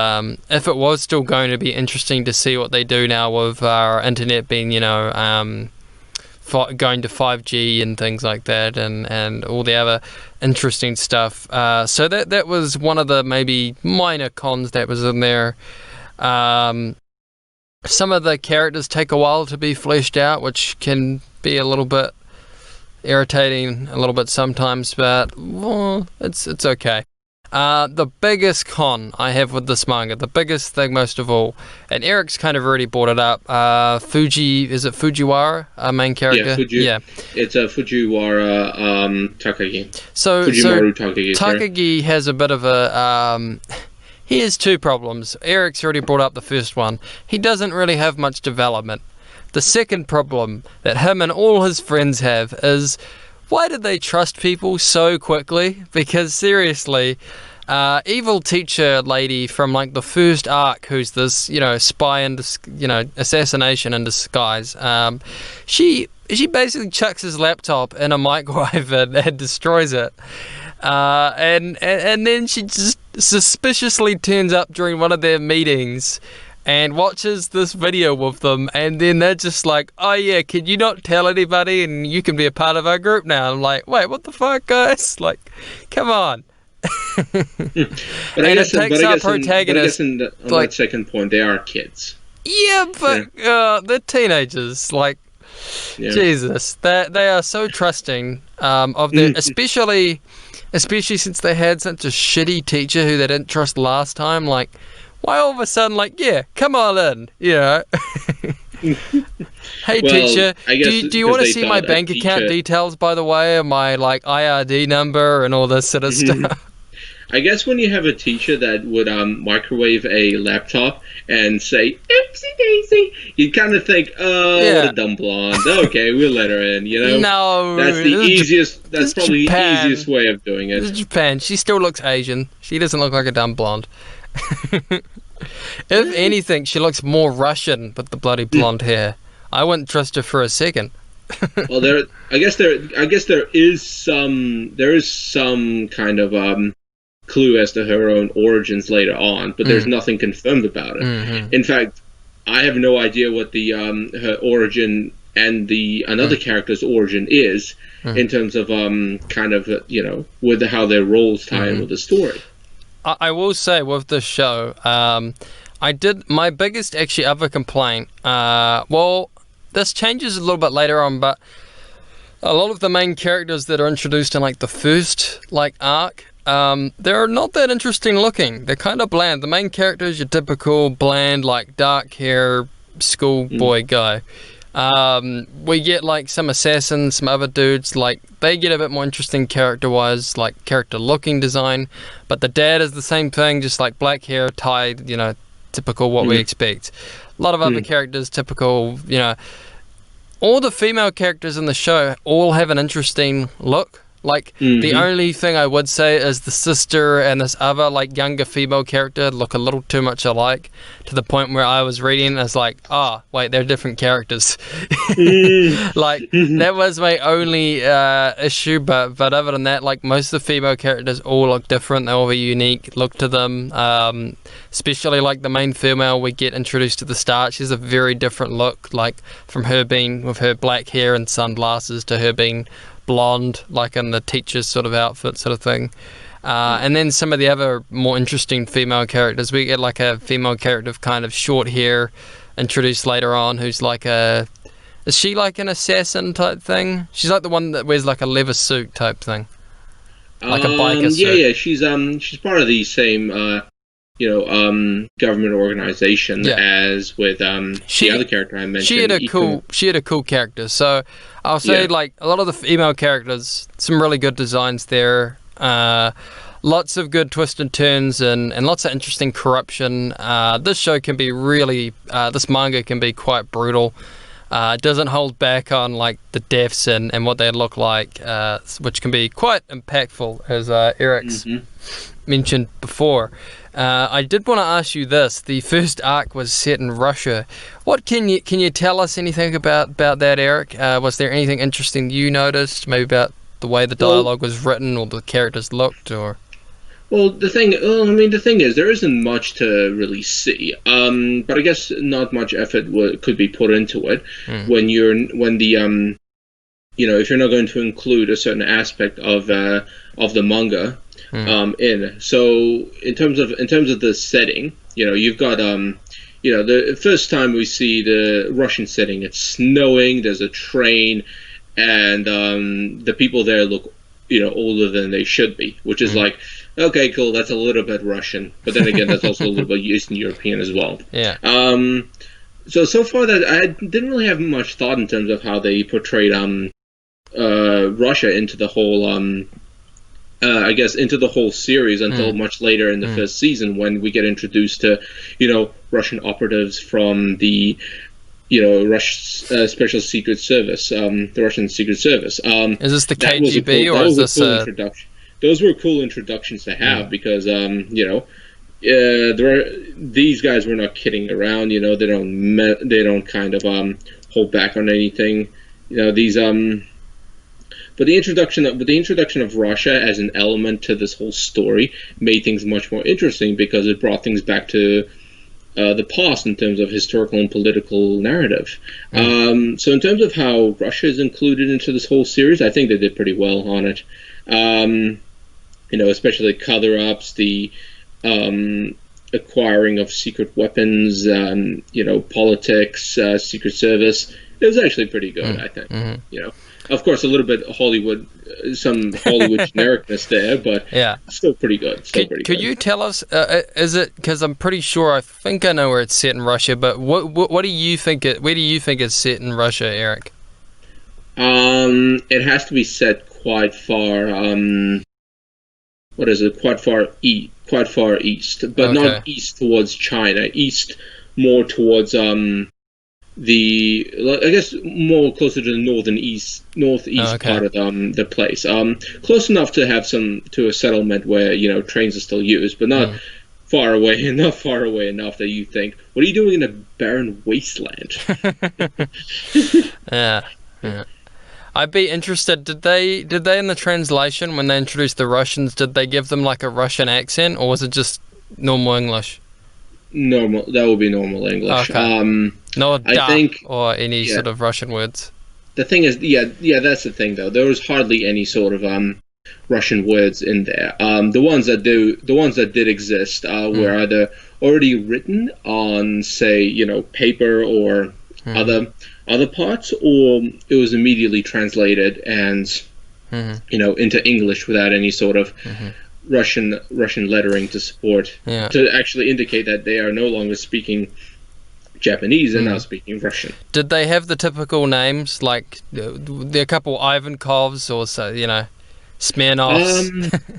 if it was still going, to be interesting to see what they do now with our internet being, going to 5G and things like that, and all the other interesting stuff. So that was one of the maybe minor cons that was in there. Some of the characters take a while to be fleshed out, which can be a little bit irritating a little bit sometimes, but it's okay. The biggest con I have with this manga, the biggest thing most of all, and Eric's kind of already brought it up, is it Fujiwara, our main character? Yeah, it's a Fujiwara Takagi. So Takagi. Takagi has a bit of a... he has two problems. Eric's already brought up the first one. He doesn't really have much development. The second problem that him and all his friends have is, why did they trust people so quickly? Because seriously, evil teacher lady from like the first arc, who's this, spy and assassination in disguise, she basically chucks his laptop in a microwave and destroys it. And then she just suspiciously turns up during one of their meetings and watches this video with them, and then they're just like, oh yeah, can you not tell anybody and you can be a part of our group now? I'm like, wait, what the fuck, guys? Like, come on. But I guess on that second point, they are kids. Yeah, but they're teenagers. Like, Jesus, they are so trusting of their, especially since they had such a shitty teacher who they didn't trust last time. Like, why all of a sudden, like, yeah, come on in, Hey, teacher, do you want to see my bank account details, by the way, and my, like, IRD number and all this sort of stuff? I guess when you have a teacher that would microwave a laptop and say, oopsie daisy, you'd kind of think, what a dumb blonde. Okay, we'll let her in, No. That's the easiest, that's probably the easiest way of doing it. This is Japan. She still looks Asian. She doesn't look like a dumb blonde. If anything, she looks more Russian with the bloody blonde hair. I wouldn't trust her for a second. Well, I guess there is some kind of clue as to her own origins later on, but there's nothing confirmed about it. Mm-hmm. In fact, I have no idea what the her origin and another character's origin is in terms of kind of with how their roles tie in with the story. I will say with this show, my biggest actually other complaint, this changes a little bit later on, but a lot of the main characters that are introduced in like the first arc, they're not that interesting looking. They're kind of bland. The main character is your typical bland, like dark hair schoolboy guy. We get like some assassins, some other dudes, like they get a bit more interesting character-wise, like character-looking design. But the dad is the same thing, just like black hair, tied, typical what we expect. A lot of other characters, typical, all the female characters in the show all have an interesting look. Like, the only thing I would say is the sister and this other, like, younger female character look a little too much alike, to the point where I was reading and it's like, wait, they're different characters. Like, that was my only issue, but other than that, like, most of the female characters all look different. They all have a unique look to them. Especially, like, the main female we get introduced at the start. She's a very different look, like, from her being with her black hair and sunglasses to her being blonde, like in the teacher's sort of outfit sort of thing. And then some of the other more interesting female characters, we get like a female character of kind of short hair introduced later on, who's like is she like an assassin type thing? She's like the one that wears like a leather suit type thing, like a biker suit. Yeah, she's part of the same government organization as with the other character I mentioned. She had a cool character. So I'll say like a lot of the female characters, some really good designs there. Lots of good twists and turns and lots of interesting corruption. This show can be really, this manga can be quite brutal. It doesn't hold back on like the deaths and what they look like, which can be quite impactful, as Eric's mentioned before. I did want to ask you this. The first arc was set in Russia. What can you tell us anything about that, Eric? Was there anything interesting you noticed, maybe about the way the dialogue was written or the characters looked, or? Well, the thing is, there isn't much to really see. But I guess not much effort could be put into it when the if you're not going to include a certain aspect of the manga in. So in terms of the setting, you've got the first time we see the Russian setting, it's snowing, there's a train, and the people there look older than they should be, which is like, okay, cool, that's a little bit Russian, but then again, that's also a little bit Eastern European as well. Yeah. So far that I didn't really have much thought in terms of how they portrayed Russia into the whole into the whole series until much later in the first season, when we get introduced to Russian operatives from the Russian Special Secret Service, the Russian Secret Service. Is this the KGB or is this a introduction? Those were cool introductions to have because these guys were not kidding around. They don't kind of hold back on anything. But the introduction of Russia as an element to this whole story made things much more interesting because it brought things back to the past in terms of historical and political narrative. So in terms of how Russia is included into this whole series, I think they did pretty well on it. Especially cover-ups, the acquiring of secret weapons, politics, Secret Service. It was actually pretty good, I think. Of course, a little bit Hollywood, some Hollywood genericness there, but still pretty good. Could you tell us, is it, because I'm pretty sure, I think I know where it's set in Russia, but what do you think, where do you think it's set in Russia, Eric? It has to be set quite far, quite far east, but not east towards China, east more towards, I guess more closer to the northeast part of the place. Close enough to have to a settlement where trains are still used, but not far away enough that you think, what are you doing in a barren wasteland? Yeah. I'd be interested. Did they in the translation, when they introduced the Russians, did they give them like a Russian accent, or was it just normal English? Normal. That would be normal English. Okay. No da or any sort of Russian words. The thing is, that's the thing though. There was hardly any sort of Russian words in there. The ones that did exist were either already written on, say, paper or other parts, or it was immediately translated and into English without any sort of Russian lettering to support to actually indicate that they are no longer speaking Japanese and now speaking Russian. Did they have the typical names, like there are a couple Ivankovs or so, Smirnovs?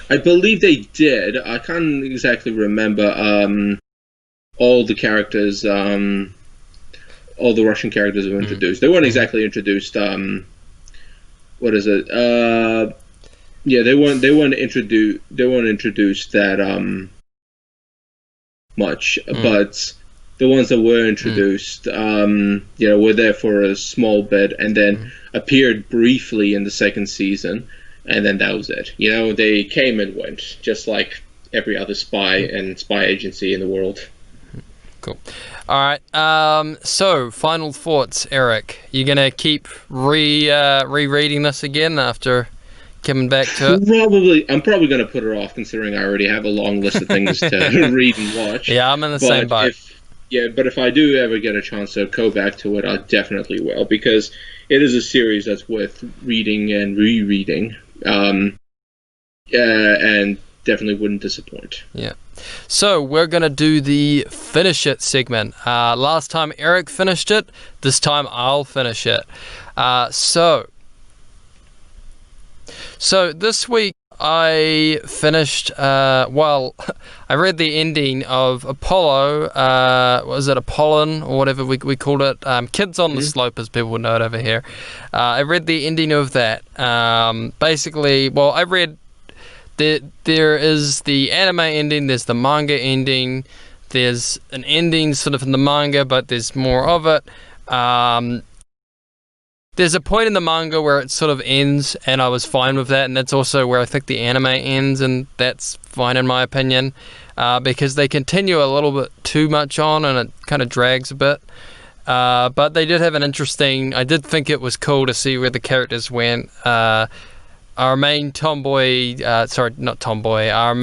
I believe they did. I can't exactly remember all the characters, all the Russian characters were introduced. They weren't exactly introduced. What is it? Yeah, they weren't introduced. They weren't introduced that much, but the ones that were introduced, were there for a small bit and then appeared briefly in the second season, and then that was it. They came and went, just like every other spy and spy agency in the world. Cool. All right. So, final thoughts, Eric. You're gonna keep rereading this again after coming back to it? I'm probably going to put it off, considering I already have a long list of things to read and watch. Yeah, I'm in the same boat. But if I do ever get a chance to go back to it, I definitely will, because it is a series that's worth reading and rereading, and definitely wouldn't disappoint. Yeah. So we're going to do the finish it segment. Last time Eric finished it, this time I'll finish it. So this week I finished, I read the ending of Apollo, was it Apollon or whatever we called it? Kids on the Slope, as people would know it over here. I read the ending of that. I read, there is the anime ending, there's the manga ending, there's an ending sort of in the manga, but there's more of it. There's a point in the manga where it sort of ends, and I was fine with that, and that's also where I think the anime ends, and that's fine in my opinion, because they continue a little bit too much on, and it kind of drags a bit. But they did have an interesting... I did think it was cool to see where the characters went. Our main tomboy... Our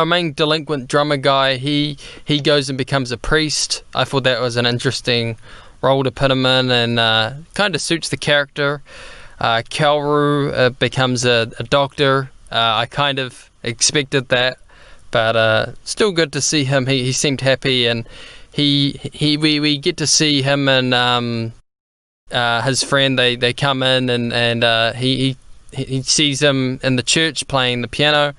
main delinquent drummer guy, he goes and becomes a priest. I thought that was an interesting role to put him in, and kind of suits the character. Kaoru becomes a doctor. I kind of expected that, but still good to see him. He seemed happy, and we get to see him and his friend. They come in, and he sees him in the church playing the piano,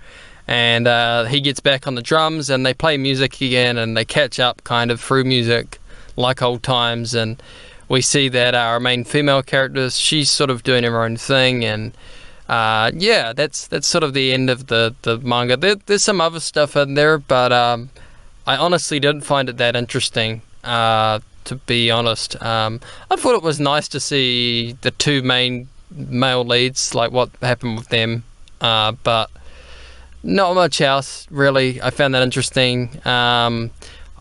and he gets back on the drums, and they play music again, and they catch up kind of through music like old times. And we see that our main female character, she's sort of doing her own thing, and that's sort of the end of the manga. There's some other stuff in there, but I honestly didn't find it that interesting, to be honest. I thought it was nice to see the two main male leads, like what happened with them, but not much else really. I found that interesting. I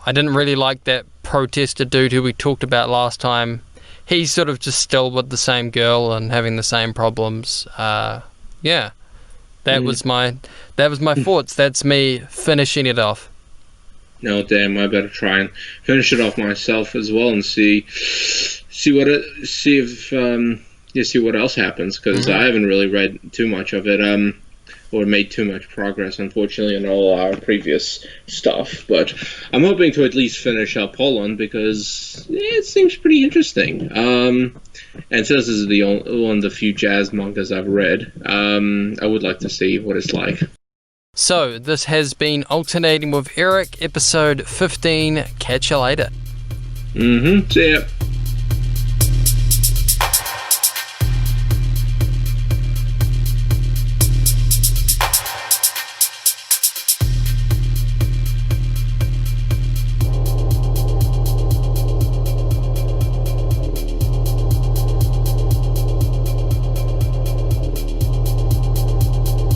didn't really like that protester dude who we talked about last time. He's sort of just still with the same girl and having the same problems. That was my thoughts. That's me finishing it off. No, damn! I better try and finish it off myself as well, and see what else happens, because I haven't really read too much of it. Or made too much progress, unfortunately, in all our previous stuff. But I'm hoping to at least finish up Poland, because it seems pretty interesting. And since this is one of the few jazz mangas I've read, I would like to see what it's like. So, this has been Alternating with Eric, episode 15. Catch you later. See ya.